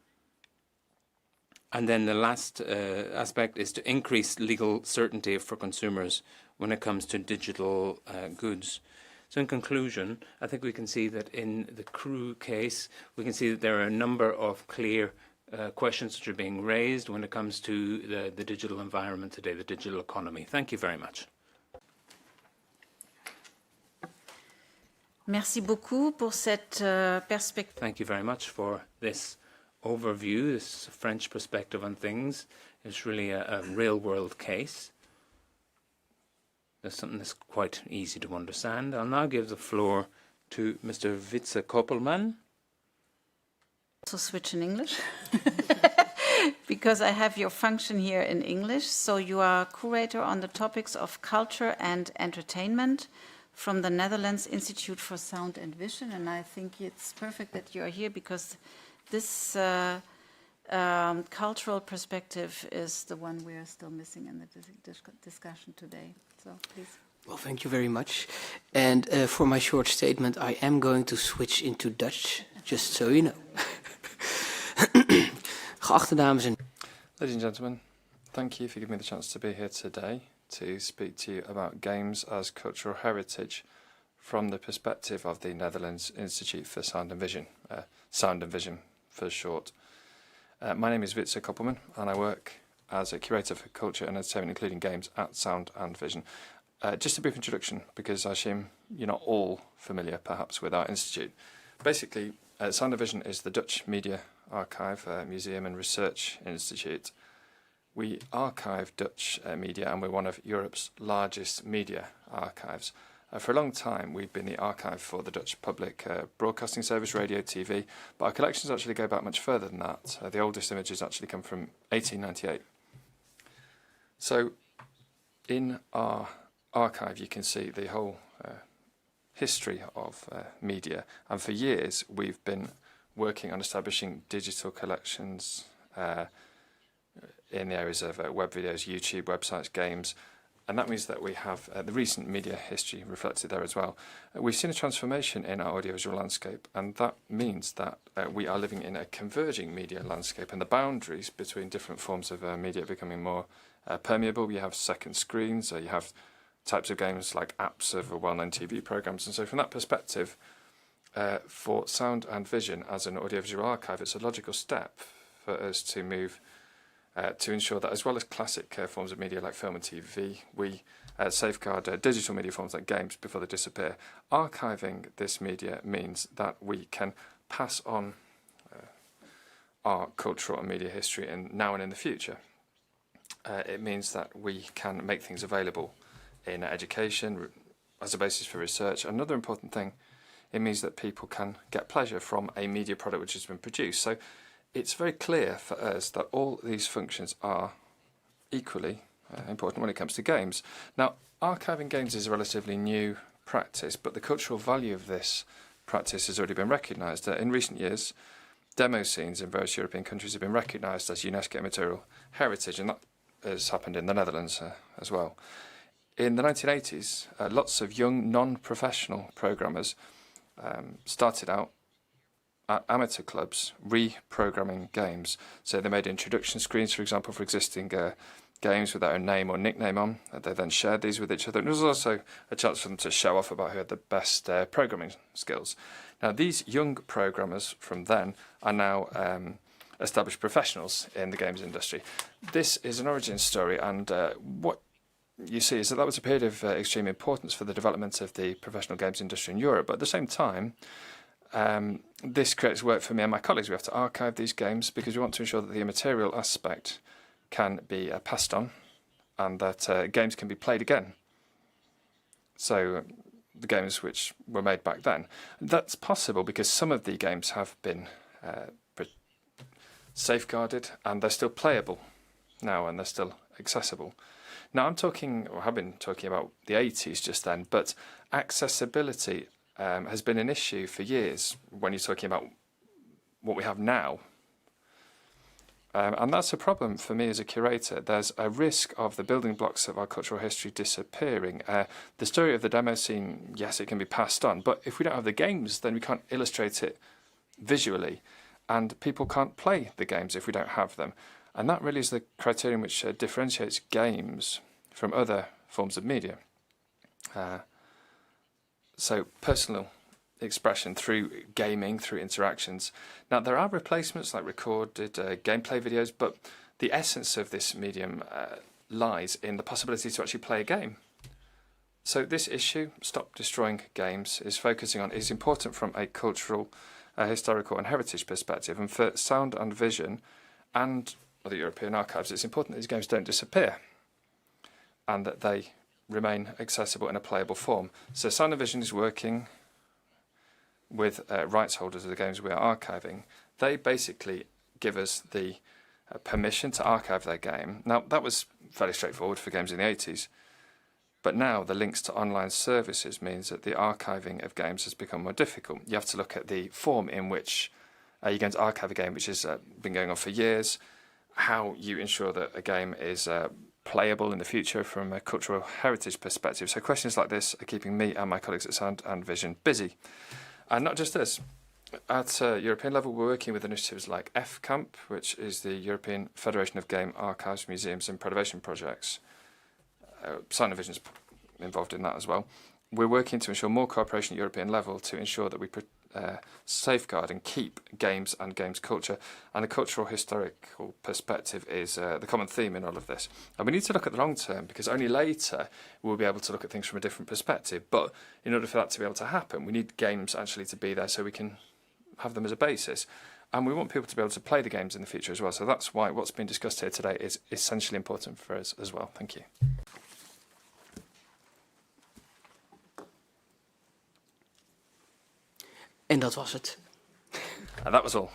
And then the last aspect is to increase legal certainty for consumers when it comes to digital goods. So in conclusion, I think we can see that in the Crew case, we can see that there are a number of clear questions which are being raised when it comes to the digital environment today, the digital economy. Thank you very much. Merci beaucoup pour cette perspective. Thank you very much for this overview, this French perspective on things. It's really a real-world case. There's something that's quite easy to understand. I'll now give the floor to Mr. Wytze Koppelman. Also switch in English, because I have your function here in English. So you are curator on the topics of culture and entertainment from the Netherlands Institute for Sound and Vision. And I think it's perfect that you are here, because this cultural perspective is the one we are still missing in the discussion today. So please. Well, thank you very much. And for my short statement, I am going to switch into Dutch, just so you know. Geachte dames en Ladies and gentlemen, thank you for giving me the chance to be here today to speak to you about games as cultural heritage from the perspective of the Netherlands Institute for Sound and Vision, Sound and Vision for short. My name is Wytze Koppelman, and I work as a curator for culture and entertainment, including games, at Sound and Vision. Just a brief introduction, because I assume you're not all familiar, perhaps, with our institute. Basically, Sound and Vision is the Dutch Media Archive, Museum and Research Institute. We archive Dutch media, and we're one of Europe's largest media archives. For a long time, we've been the archive for the Dutch public broadcasting service, radio, TV, but our collections actually go back much further than that. The oldest images actually come from 1898. So, in our archive, you can see the whole history of media, and for years we've been working on establishing digital collections in the areas of web videos, YouTube, websites, games, and that means that we have the recent media history reflected there as well. We've seen a transformation in our audiovisual landscape, and that means that we are living in a converging media landscape, and the boundaries between different forms of media are becoming more permeable. You have second screens, you have types of games like apps of well-known TV programs, and so from that perspective, for Sound and Vision as an audiovisual archive, it's a logical step for us to move to ensure that, as well as classic forms of media like film and TV, we safeguard digital media forms like games before they disappear. Archiving this media means that we can pass on our cultural and media history now and in the future. It means that we can make things available in education as a basis for research. Another important thing, it means that people can get pleasure from a media product which has been produced. So it's very clear for us that all these functions are equally important when it comes to games. Now, archiving games is a relatively new practice, but the cultural value of this practice has already been recognised. In recent years, demo scenes in various European countries have been recognised as UNESCO Immaterial Heritage, and that has happened in the Netherlands as well. In the 1980s, lots of young non-professional programmers started out at amateur clubs reprogramming games. So they made introduction screens, for example, for existing games with their own name or nickname on. They then shared these with each other. And it was also a chance for them to show off about who had the best programming skills. Now, these young programmers from then are now established professionals in the games industry. This is an origin story, and what you see is that was a period of extreme importance for the development of the professional games industry in Europe. But at the same time, this creates work for me and my colleagues. We have to archive these games because we want to ensure that the immaterial aspect can be passed on, and that games can be played again. So the games which were made back then, that's possible because some of the games have been safeguarded, and they're still playable now, and they're still accessible. Now, I'm talking, or have been talking about the 80s just then, but accessibility has been an issue for years when you're talking about what we have now. And that's a problem for me as a curator. There's a risk of the building blocks of our cultural history disappearing. The story of the demo scene, yes, it can be passed on, but if we don't have the games, then we can't illustrate it visually, and people can't play the games if we don't have them. And that really is the criterion which differentiates games from other forms of media. So personal expression through gaming, through interactions. Now, there are replacements like recorded gameplay videos, but the essence of this medium lies in the possibility to actually play a game. So this issue, Stop Destroying Games, is focusing on is important from a cultural, historical and heritage perspective. And for Sound and Vision and other European archives, it's important that these games don't disappear and that they remain accessible in a playable form. So Sound and Vision is working with rights holders of the games we are archiving. They basically give us the permission to archive their game. Now, that was fairly straightforward for games in the 80s, but now the links to online services means that the archiving of games has become more difficult. You have to look at the form in which you're going to archive a game, which has been going on for years, how you ensure that a game is playable in the future from a cultural heritage perspective. So questions like this are keeping me and my colleagues at Sound and Vision busy. And not just this. At European level, we're working with initiatives like FCAMP, which is the European Federation of Game Archives, Museums and Preservation Projects. Sound and Vision is involved in that as well. We're working to ensure more cooperation at European level to ensure that we safeguard and keep games and games culture. And the cultural historical perspective is the common theme in all of this. And we need to look at the long term, because only later we'll be able to look at things from a different perspective. But in order for that to be able to happen, we need games actually to be there so we can have them as a basis. And we want people to be able to play the games in the future as well. So that's why what's been discussed here today is essentially important for us as well. Thank you. En dat was het. And that was all.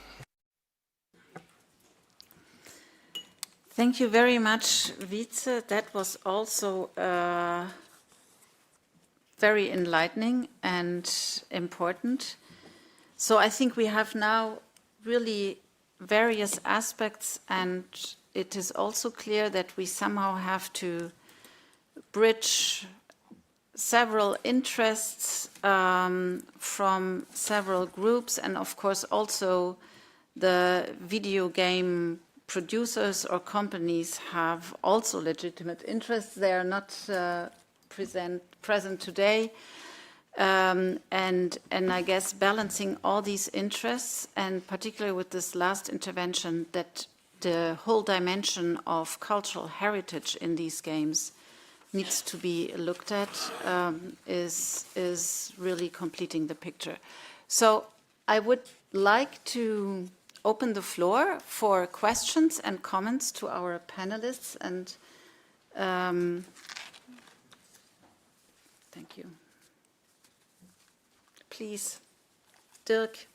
Thank you very much, Wytze. That was also very enlightening and important. So I think we have now really various aspects, and it is also clear that we somehow have to bridge several interests from several groups, and of course also the video game producers or companies have also legitimate interests. They are not present today, and I guess balancing all these interests, and particularly with this last intervention, that the whole dimension of cultural heritage in these games needs to be looked at, is really completing the picture. So I would like to open the floor for questions and comments to our panelists, and thank you. Please, Dirk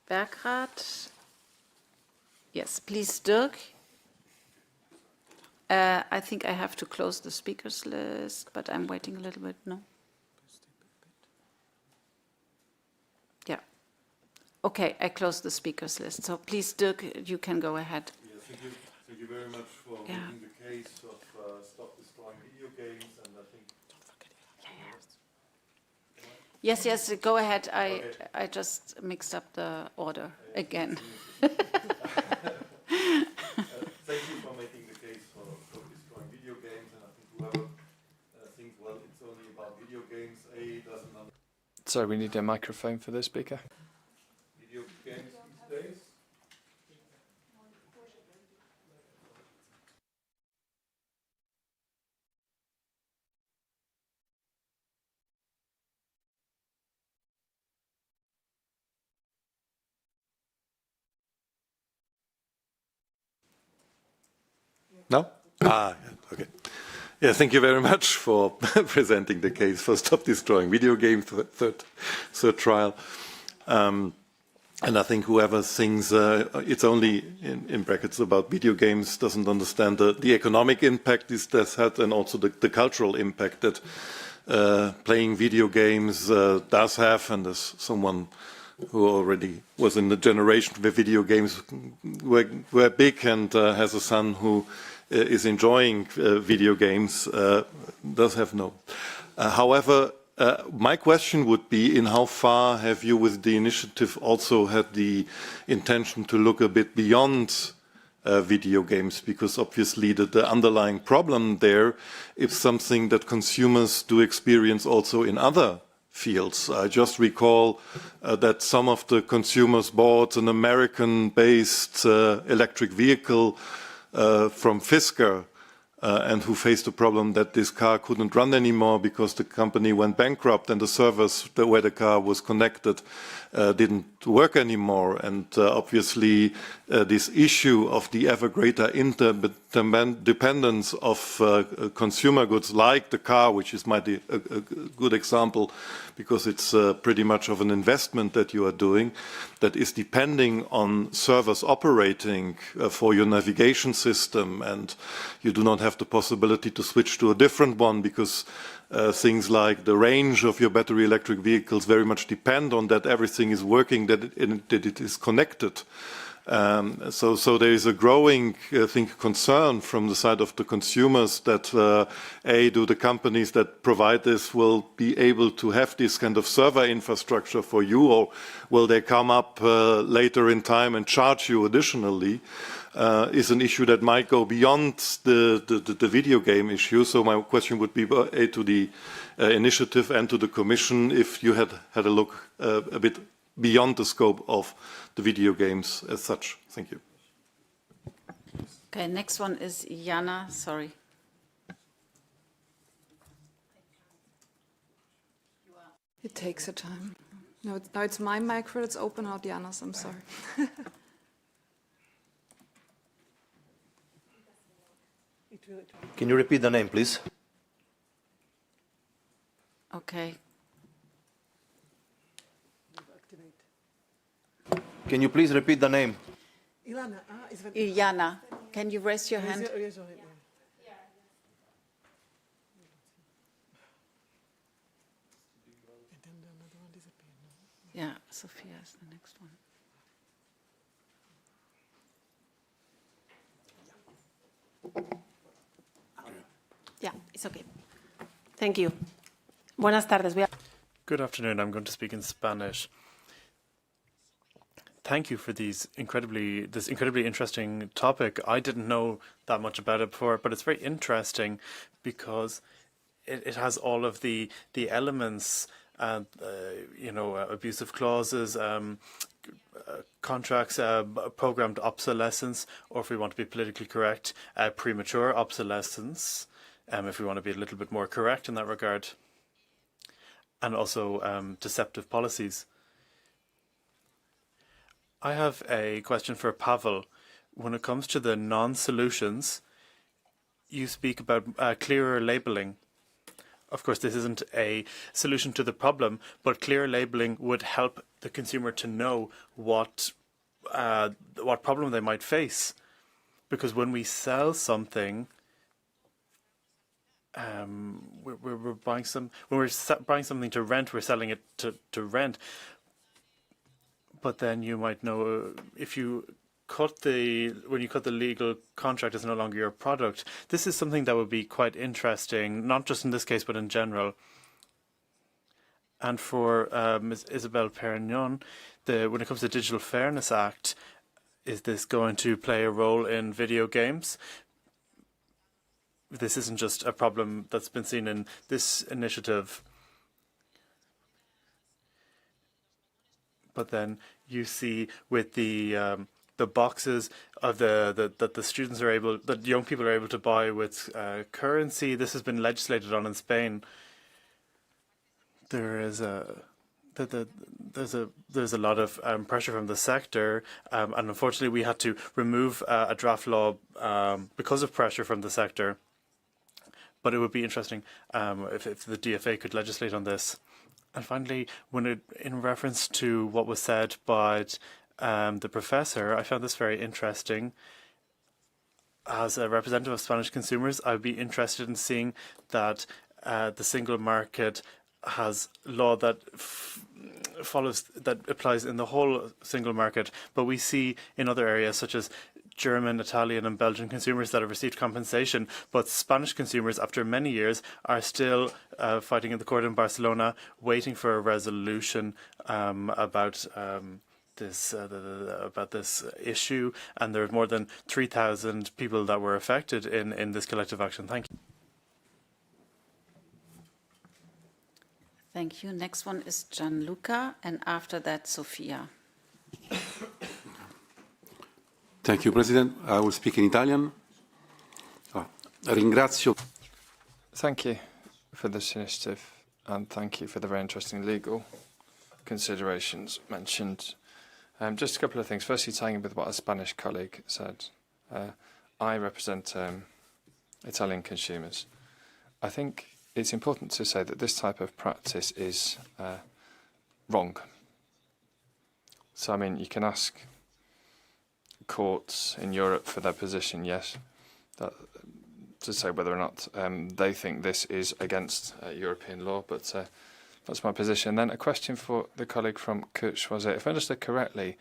Bergrath. Yes, please, Dirk. I think I have to close the speakers list, but I'm waiting a little bit, no? Yeah. Okay, I closed the speakers list. So please, Dirk, you can go ahead. Yeah, thank you very much for making the case of Stop Destroying Video Games, and I think... Yes, go ahead. I just mixed up the order again. Thank you for making the case for Stop Destroying Video Games, and I think whoever thinks, well, it's only about video games, doesn't understand. Sorry, we need a microphone for the speaker. Video games these days? No? Okay. Yeah, thank you very much for presenting the case for Stop Destroying Video Games, third trial. And I think whoever thinks it's only in brackets about video games doesn't understand the economic impact this had, and also the cultural impact that playing video games does have. And as someone who already was in the generation where video games were big and has a son who is enjoying video games, does have no. However, my question would be, in how far have you with the initiative also had the intention to look a bit beyond video games? Because obviously the underlying problem there is something that consumers do experience also in other fields. I just recall that some of the consumers bought an American-based electric vehicle from Fisker, and who faced the problem that this car couldn't run anymore because the company went bankrupt and the servers where the car was connected didn't work anymore. And obviously this issue of the ever greater interdependence of consumer goods like the car, which is a good example because it's pretty much of an investment that you are doing, that is depending on servers operating for your navigation system, and you do not have the possibility to switch to a different one because things like the range of your battery electric vehicles very much depend on that everything is working, that it is connected. So there is a growing, I think, concern from the side of the consumers that do the companies that provide this will be able to have this kind of server infrastructure for you, or will they come up later in time and charge you additionally? Is an issue that might go beyond the video game issue. So my question would be to the initiative and to the Commission, if you had a look a bit beyond the scope of the video games as such. Thank you. Okay, next one is Jana, sorry. It takes a time. No, now it's my micro that's open, not Jana's, I'm sorry. Can you repeat the name, please? Okay. Can you please repeat the name? Ileana, can you raise your hand? Yeah, Sophia is the next one. Yeah, it's okay. Thank you. Buenas tardes. Good afternoon. I'm going to speak in Spanish. Thank you for this incredibly interesting topic. I didn't know that much about it before, but it's very interesting because it has all of the elements, abusive clauses, contracts, programmed obsolescence, or if we want to be politically correct, premature obsolescence, if we want to be a little bit more correct in that regard, and also deceptive policies. I have a question for Pavel. When it comes to the non-solutions, you speak about clearer labeling. Of course, this isn't a solution to the problem, but clear labeling would help the consumer to know what problem they might face. Because when we sell something, we're buying something to rent, we're selling it to rent. But then you might know if when you cut the legal contract, is no longer your product. This is something that would be quite interesting, not just in this case, but in general. And for Ms. Isabelle Perignon, when it comes to the Digital Fairness Act, is this going to play a role in video games? This isn't just a problem that's been seen in this initiative. But then you see with the boxes of that the students are able, that young people are able to buy with currency. This has been legislated on in Spain. There's a lot of pressure from the sector, and unfortunately we had to remove a draft law because of pressure from the sector. but it would be interesting if the DFA could legislate on this. And finally, in reference to what was said by the professor, I found this very interesting. As a representative of Spanish consumers, I would be interested in seeing that the single market has law that applies in the whole single market, but we see in other areas such as German, Italian and Belgian consumers that have received compensation, but Spanish consumers after many years are still fighting in the court in Barcelona, waiting for a resolution about this issue, and there are more than 3,000 people that were affected in this collective action. Thank you. Thank you. Next one is Gianluca, and after that, Sophia. Thank you, President. I will speak in Italian. Ringrazio. Thank you for this initiative, and thank you for the very interesting legal considerations mentioned. Just a couple of things. Firstly, tying in with what a Spanish colleague said. I represent Italian consumers. I think it's important to say that this type of practice is wrong. So, I mean, you can ask courts in Europe for their position, yes, to say whether or not they think this is against European law, but that's my position. Then a question for the colleague from Choisir. If I understood correctly,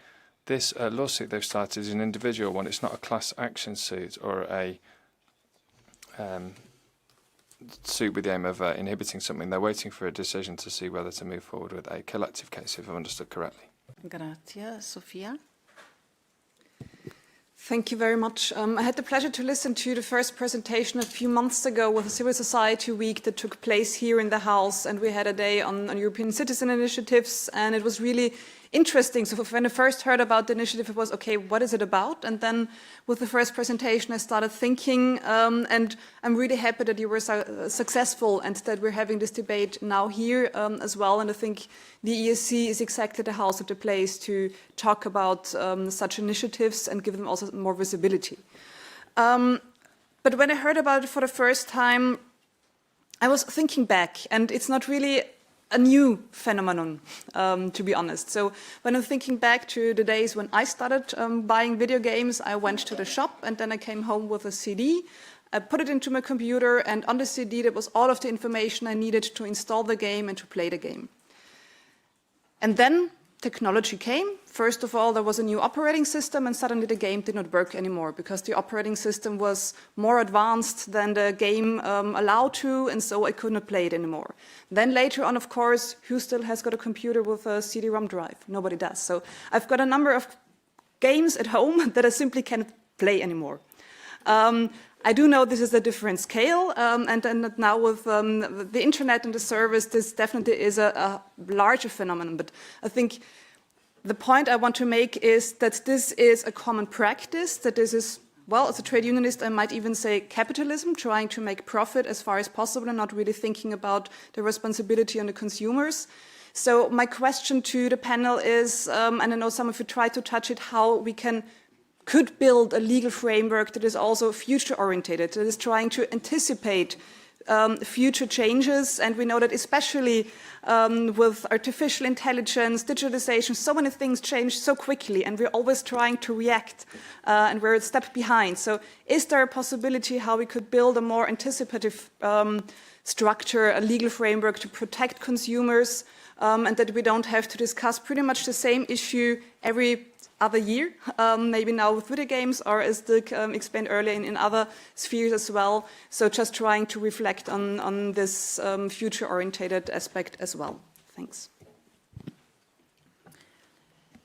this lawsuit they've started is an individual one. It's not a class action suit or a suit with the aim of inhibiting something. They're waiting for a decision to see whether to move forward with a collective case, if I've understood correctly. Grazie. Sophia? Thank you very much. I had the pleasure to listen to the first presentation a few months ago with a Civil Society Week that took place here in the House, and we had a day on European citizen initiatives, and it was really interesting. So when I first heard about the initiative, it was, okay, what is it about? And then with the first presentation, I started thinking, and I'm really happy that you were successful and that we're having this debate now here as well. And I think the EESC is exactly the house of the place to talk about such initiatives and give them also more visibility. But when I heard about it for the first time, I was thinking back, and it's not really a new phenomenon, to be honest. So when I'm thinking back to the days when I started buying video games, I went to the shop and then I came home with a CD. I put it into my computer, and on the CD there was all of the information I needed to install the game and to play the game. And then technology came. First of all, there was a new operating system, and suddenly the game did not work anymore because the operating system was more advanced than the game allowed to, and so I could not play it anymore. Then later on, of course, who still has got a computer with a CD-ROM drive? Nobody does. So I've got a number of games at home that I simply can't play anymore. I do know this is a different scale, and now with the internet and the service, this definitely is a larger phenomenon. But I think the point I want to make is that this is a common practice, that this is, well, as a trade unionist, I might even say capitalism, trying to make profit as far as possible and not really thinking about the responsibility on the consumers. So my question to the panel is, and I know some of you tried to touch it, how we could build a legal framework that is also future-oriented, that is trying to anticipate future changes. And we know that especially with artificial intelligence, digitalization, so many things change so quickly, and we're always trying to react, and we're a step behind. So is there a possibility how we could build a more anticipative structure, a legal framework to protect consumers, and that we don't have to discuss pretty much the same issue every other year, maybe now with video games, or as Dirk explained earlier, in other spheres as well. So just trying to reflect on this future-oriented aspect as well. Thanks.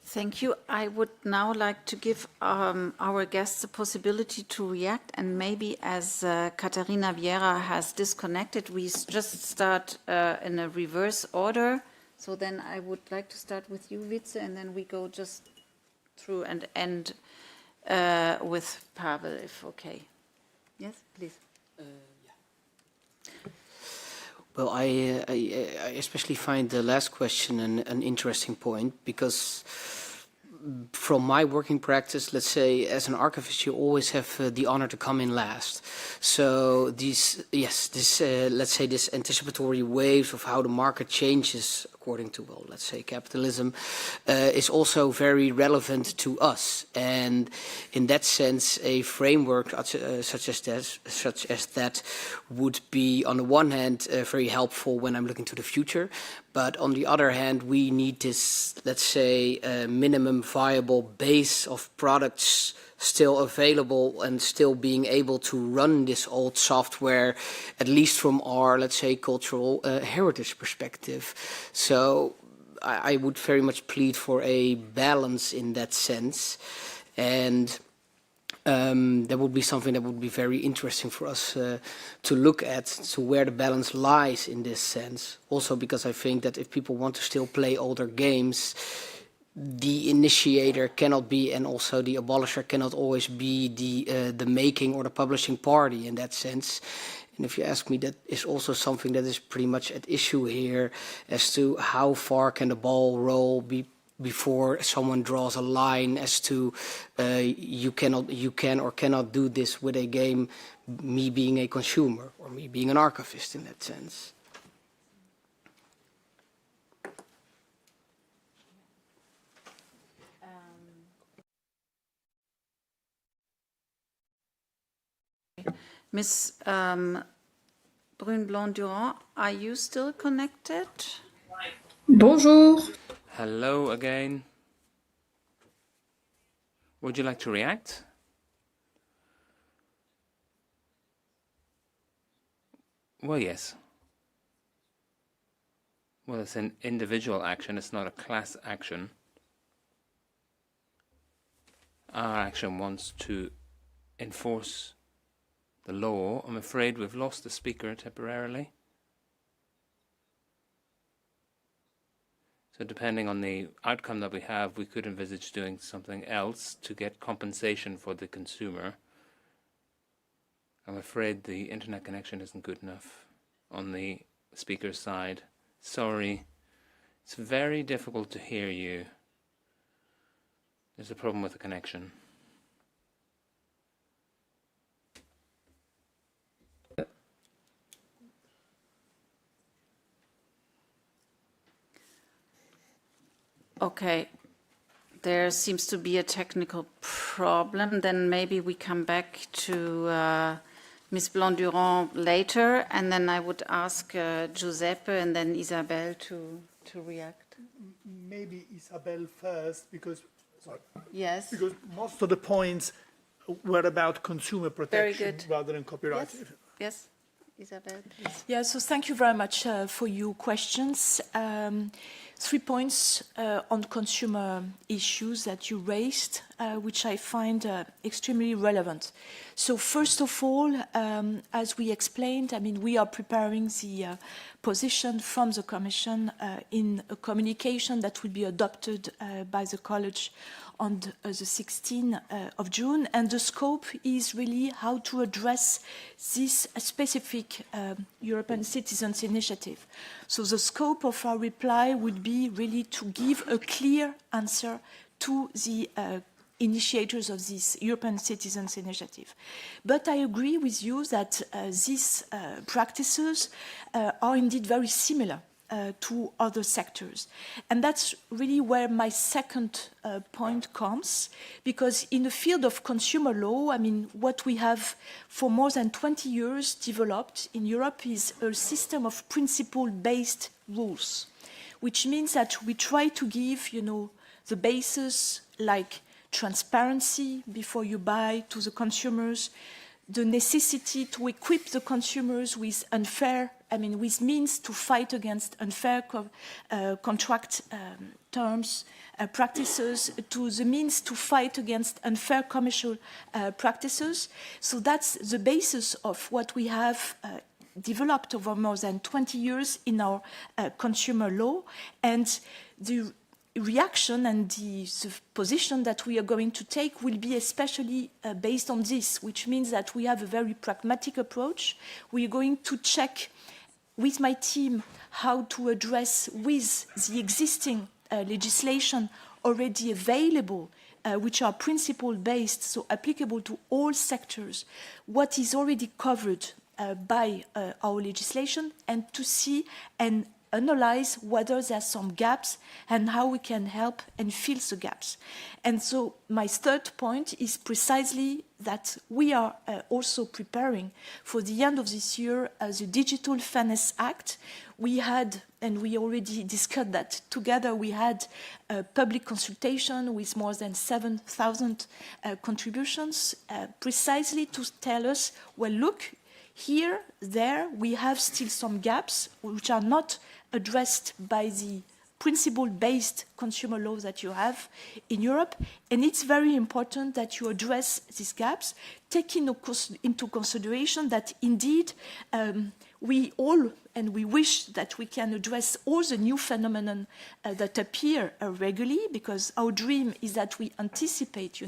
Thank you. I would now like to give our guests the possibility to react, and maybe as Catarina Vieira has disconnected, we just start in a reverse order. So then I would like to start with you, Wytze, and then we go just through and end with Pavel, if okay. Yes, please. Well, I especially find the last question an interesting point, because from my working practice, let's say, as an archivist, you always have the honor to come in last. So these, let's say, this anticipatory waves of how the market changes according to, well, let's say, capitalism, is also very relevant to us. And in that sense, a framework such as that would be, on the one hand, very helpful when I'm looking to the future. But on the other hand, we need this, let's say, minimum viable base of products still available and still being able to run this old software, at least from our, let's say, cultural heritage perspective. So I would very much plead for a balance in that sense. And that would be something that would be very interesting for us to look at, so where the balance lies in this sense. Also because I think that if people want to still play older games, the initiator cannot be, and also the abolisher cannot always be the making or the publishing party in that sense. And if you ask me, that is also something that is pretty much at issue here, as to how far can the ball roll before someone draws a line as to you can or cannot do this with a game, me being a consumer or me being an archivist in that sense. Ms. Brune Blanc-Durand, are you still connected? Bonjour. Hello again. Would you like to react? Well, yes. Well, it's an individual action, it's not a class action. Our action wants to enforce the law. I'm afraid we've lost the speaker temporarily. So depending on the outcome that we have, we could envisage doing something else to get compensation for the consumer. I'm afraid the internet connection isn't good enough on the speaker's side. Sorry. It's very difficult to hear you. There's a problem with the connection. Okay, there seems to be a technical problem. Then maybe we come back to Ms. Blanc-Durand later, and then I would ask Giuseppe and then Isabelle to react. Maybe Isabelle first, because yes, because most of the points were about consumer protection rather than copyright. Yes. Isabelle, please. Yeah, so thank you very much for your questions. 3 points on consumer issues that you raised, which I find extremely relevant. So first of all, as we explained, I mean, we are preparing the position from the Commission in a communication that will be adopted by the College on the 16th of June, and the scope is really how to address this specific European Citizens Initiative. So the scope of our reply would be really to give a clear answer to the initiators of this European Citizens Initiative. But I agree with you that these practices are indeed very similar to other sectors. And that's really where my second point comes, because in the field of consumer law, I mean, what we have for more than 20 years developed in Europe is a system of principle-based rules, which means that we try to give, you know, the basis like transparency before you buy to the consumers, the necessity to equip the consumers with with means to fight against unfair contract terms, practices, to the means to fight against unfair commercial practices. So that's the basis of what we have developed over more than 20 years in our consumer law. And the reaction and the position that we are going to take will be especially based on this, which means that we have a very pragmatic approach. We are going to check with my team how to address with the existing legislation already available, which are principle-based, so applicable to all sectors, what is already covered by our legislation, and to see and analyze whether there are some gaps and how we can help and fill the gaps. And so my third point is precisely that we are also preparing for the end of this year the Digital Fairness Act. We had, and we already discussed that together, we had a public consultation with more than 7,000 contributions, precisely to tell us, well, look, here, there, we have still some gaps which are not addressed by the principle-based consumer law that you have in Europe. And it's very important that you address these gaps, taking into consideration that indeed we all, and we wish that we can address all the new phenomena that appear regularly, because our dream is that we anticipate,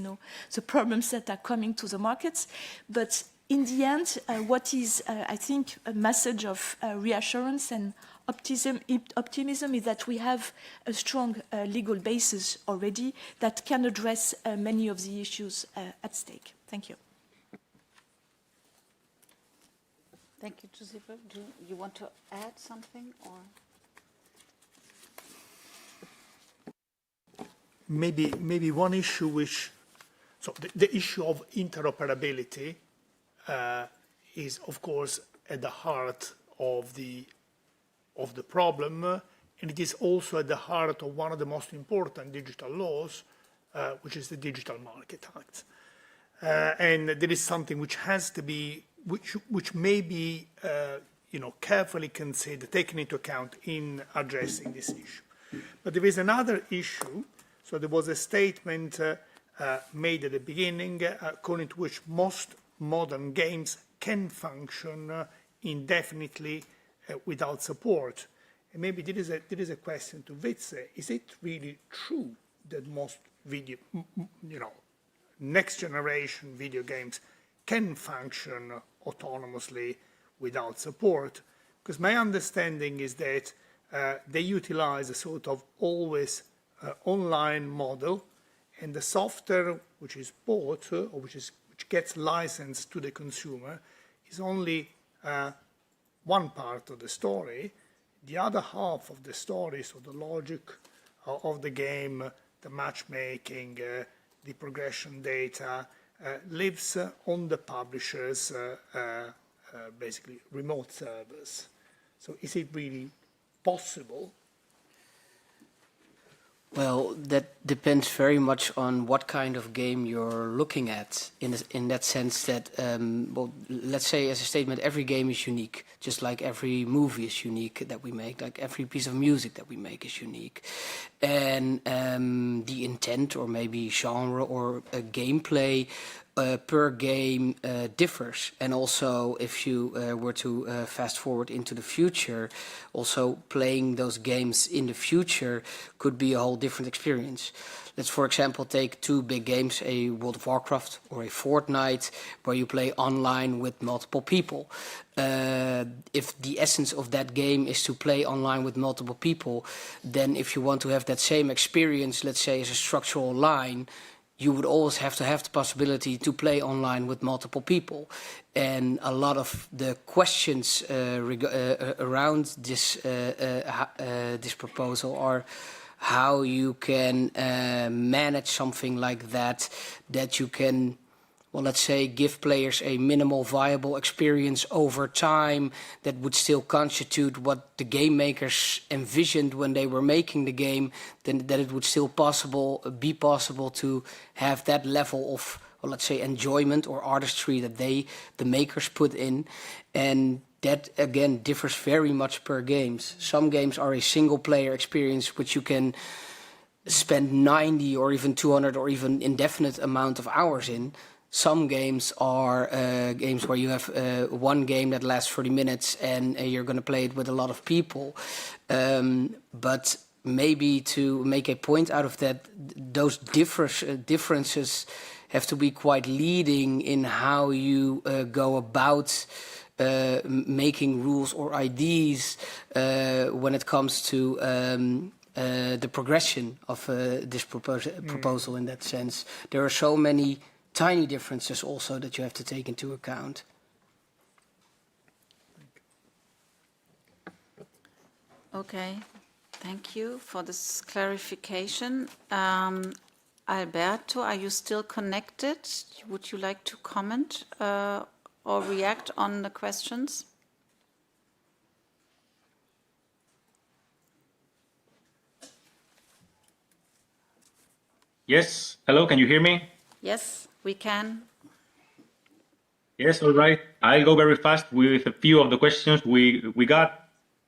the problems that are coming to the markets. But in the end, what is, I think, a message of reassurance and optimism is that we have a strong legal basis already that can address many of the issues at stake. Thank you. Thank you, Giuseppe. Do you want to add something, or? Maybe one issue which, so the issue of interoperability is, of course, at the heart of the problem, and it is also at the heart of one of the most important digital laws, which is the Digital Market Act. And there is something which has to be, which may be, carefully considered, taken into account in addressing this issue. But there is another issue. So there was a statement made at the beginning, according to which most modern games can function indefinitely without support. And maybe there is a question to Wytze. Is it really true that most next generation video games can function autonomously without support? Because my understanding is that they utilize a sort of always online model, and the software which is bought or which gets licensed to the consumer is only one part of the story. The other half of the story, so the logic of the game, the matchmaking, the progression data, lives on the publisher's basically remote servers. So is it really possible? Well, that depends very much on what kind of game you're looking at, in that sense that, well, let's say as a statement, every game is unique, just like every movie is unique that we make, like every piece of music that we make is unique. And the intent or maybe genre or gameplay per game differs. And also, if you were to fast forward into the future, also playing those games in the future could be a whole different experience. Let's, for example, take two big games, a World of Warcraft or a Fortnite, where you play online with multiple people. If the essence of that game is to play online with multiple people, then if you want to have that same experience, let's say as a structural line, you would always have to have the possibility to play online with multiple people. And a lot of the questions around this proposal are how you can manage something like that, that you can, well, let's say, give players a minimal viable experience over time that would still constitute what the game makers envisioned when they were making the game, then that it would still be possible to have that level of, well, let's say, enjoyment or artistry that the makers put in. And that, again, differs very much per games. Some games are a single-player experience which you can spend 90 or even 200 or even indefinite amount of hours in. Some games are games where you have one game that lasts 30 minutes and you're going to play it with a lot of people. But maybe to make a point out of that, those differences have to be quite leading in how you go about making rules or IDs when it comes to the progression of this proposal in that sense. There are so many tiny differences also that you have to take into account. Okay, thank you for this clarification. Alberto, are you still connected? Would you like to comment or react on the questions? Yes. Hello, can you hear me? Yes, we can. Yes, all right. I'll go very fast with a few of the questions we got.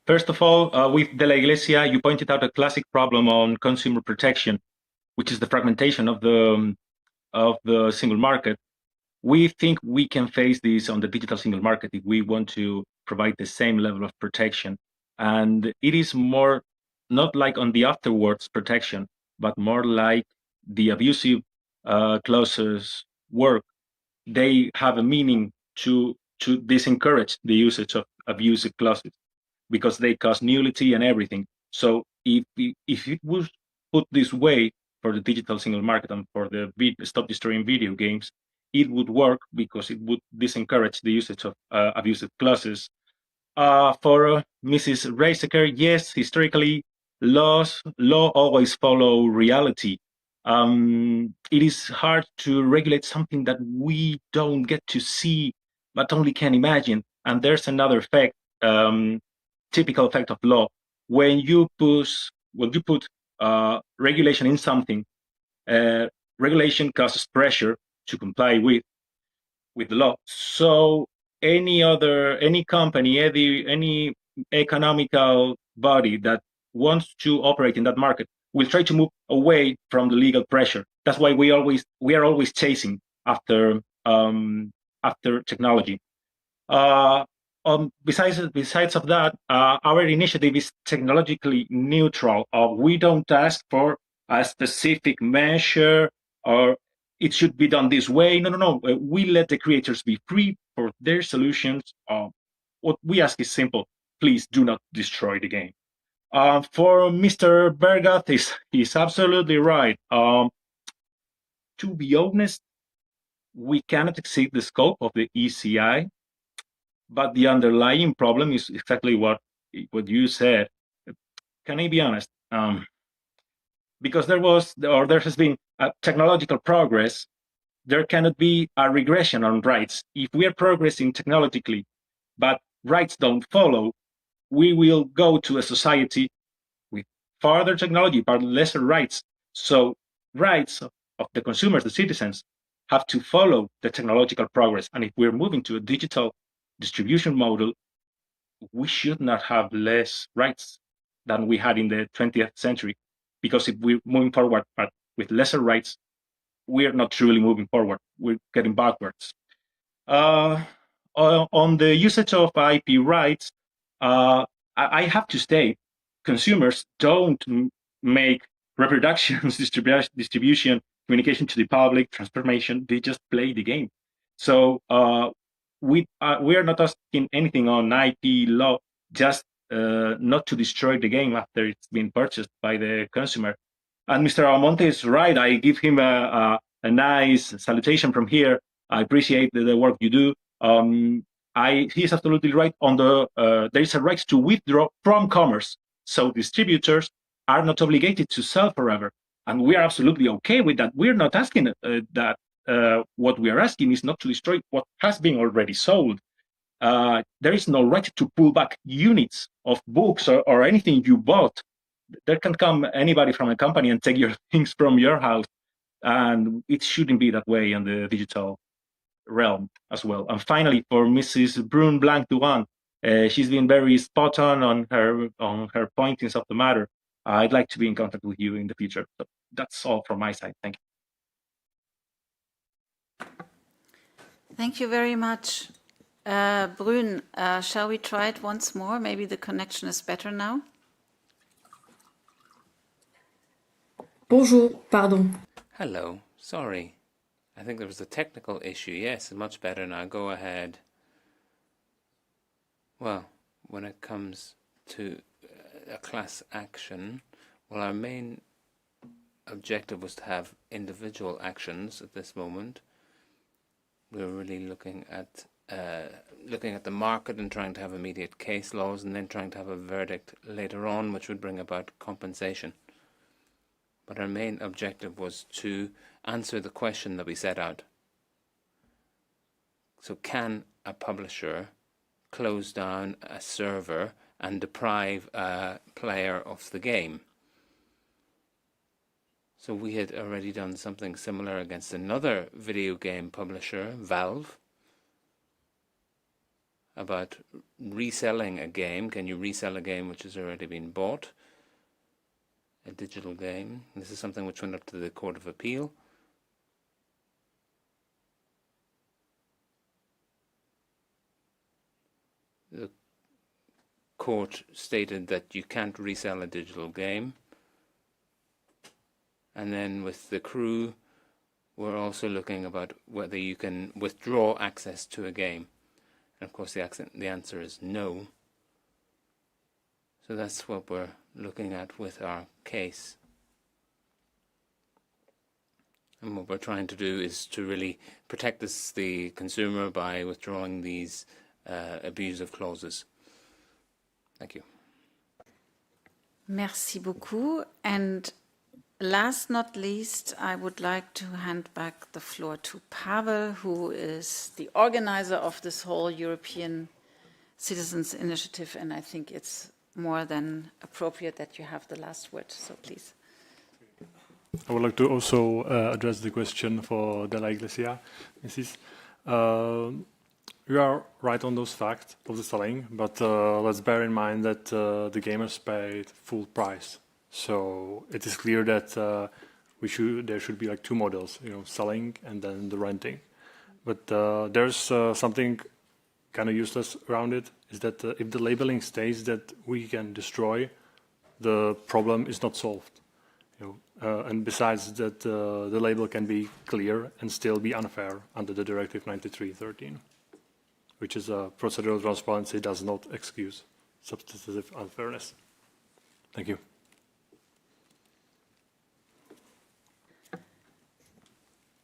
First of all, with De La Iglesia, you pointed out a classic problem on consumer protection, which is the fragmentation of the single market. We think we can face this on the digital single market if we want to provide the same level of protection. And it is more not like on the afterwards protection, but more like the abusive clauses work. They have a meaning to disencourage the usage of abusive clauses because they cause nullity and everything. So if it was put this way for the digital single market and for the Stop Destroying Video Games, it would work because it would disencourage the usage of abusive clauses. For Mrs. Reisecker, yes, historically, law always follow reality. It is hard to regulate something that we don't get to see, but only can imagine. And there's another effect, typical effect of law. When you put regulation in something, regulation causes pressure to comply with the law. So any company, any economical body that wants to operate in that market will try to move away from the legal pressure. That's why we are always chasing after technology. Besides of that, our initiative is technologically neutral. We don't ask for a specific measure or it should be done this way. No. We let the creators be free for their solutions. What we ask is simple. Please do not destroy the game. For Mr. Bergrath, he's absolutely right. To be honest, we cannot exceed the scope of the ECI, but the underlying problem is exactly what you said. Can I be honest? Because there has been technological progress, there cannot be a regression on rights. If we are progressing technologically, but rights don't follow, we will go to a society with further technology, but lesser rights. So rights of the consumers, the citizens, have to follow the technological progress. And if we're moving to a digital distribution model, we should not have less rights than we had in the 20th century. Because if we're moving forward but with lesser rights, we're not truly moving forward. We're getting backwards. On the usage of IP rights, I have to state, consumers don't make reproductions, distribution, communication to the public, transformation. They just play the game. So we are not asking anything on IP law, just not to destroy the game after it's been purchased by the consumer. And Mr. Abbamonte is right. I give him a nice salutation from here. I appreciate the work you do. He is absolutely right on there is a right to withdraw from commerce. So distributors are not obligated to sell forever. And we are absolutely okay with that. We're not asking that. What we are asking is not to destroy what has been already sold. There is no right to pull back units of books or anything you bought. There can come anybody from a company and take your things from your house. And it shouldn't be that way in the digital realm as well. And finally, for Mrs. Brune Blanc-Durand, she's been very spot on her pointings of the matter. I'd like to be in contact with you in the future. So that's all from my side. Thank you. Thank you very much. Brune, shall we try it once more? Maybe the connection is better now. Bonjour, pardon. Hello, sorry. I think there was a technical issue. Yes, much better now. Go ahead. Well, when it comes to a class action, Well, our main objective was to have individual actions at this moment. We were really looking at the market and trying to have immediate case laws, and then trying to have a verdict later on, which would bring about compensation. But our main objective was to answer the question that we set out. So can a publisher close down a server and deprive a player of the game? So we had already done something similar against another video game publisher, Valve, about reselling a game. Can you resell a game which has already been bought? A digital game. This is something which went up to the Court of Appeal. The court stated that you can't resell a digital game. And then with the crew, we're also looking about whether you can withdraw access to a game. And of course the answer is no. So that's what we're looking at with our case. And what we're trying to do is to really protect the consumer by withdrawing these abusive clauses. Thank you. Merci beaucoup. And last not least, I would like to hand back the floor to Pavel, who is the organizer of this whole European Citizens Initiative, and I think it's more than appropriate that you have the last word, so please. I would like to also address the question for de la Iglesia, Mrs. You are right on those facts of the selling, but let's bear in mind that the gamers paid full price. So it is clear that there should be like two models, selling and then the renting. But there's something kind of useless around it, is that if the labeling states that we can destroy, the problem is not solved. And besides that, the label can be clear and still be unfair under the Directive 93/13, which is procedural transparency does not excuse substantive unfairness. Thank you.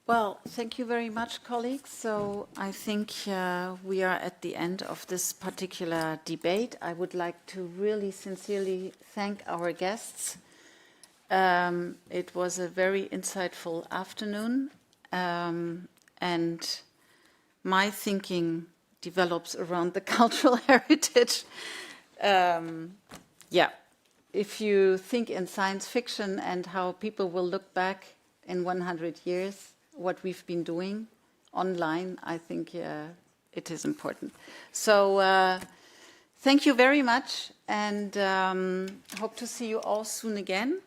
Well, thank you very much, colleagues. So I think we are at the end of this particular debate. I would like to really sincerely thank our guests. It was a very insightful afternoon, and my thinking develops around the cultural heritage. If you think in science fiction and how people will look back in 100 years, what we've been doing online, I think it is important. So thank you very much, and hope to see you all soon again.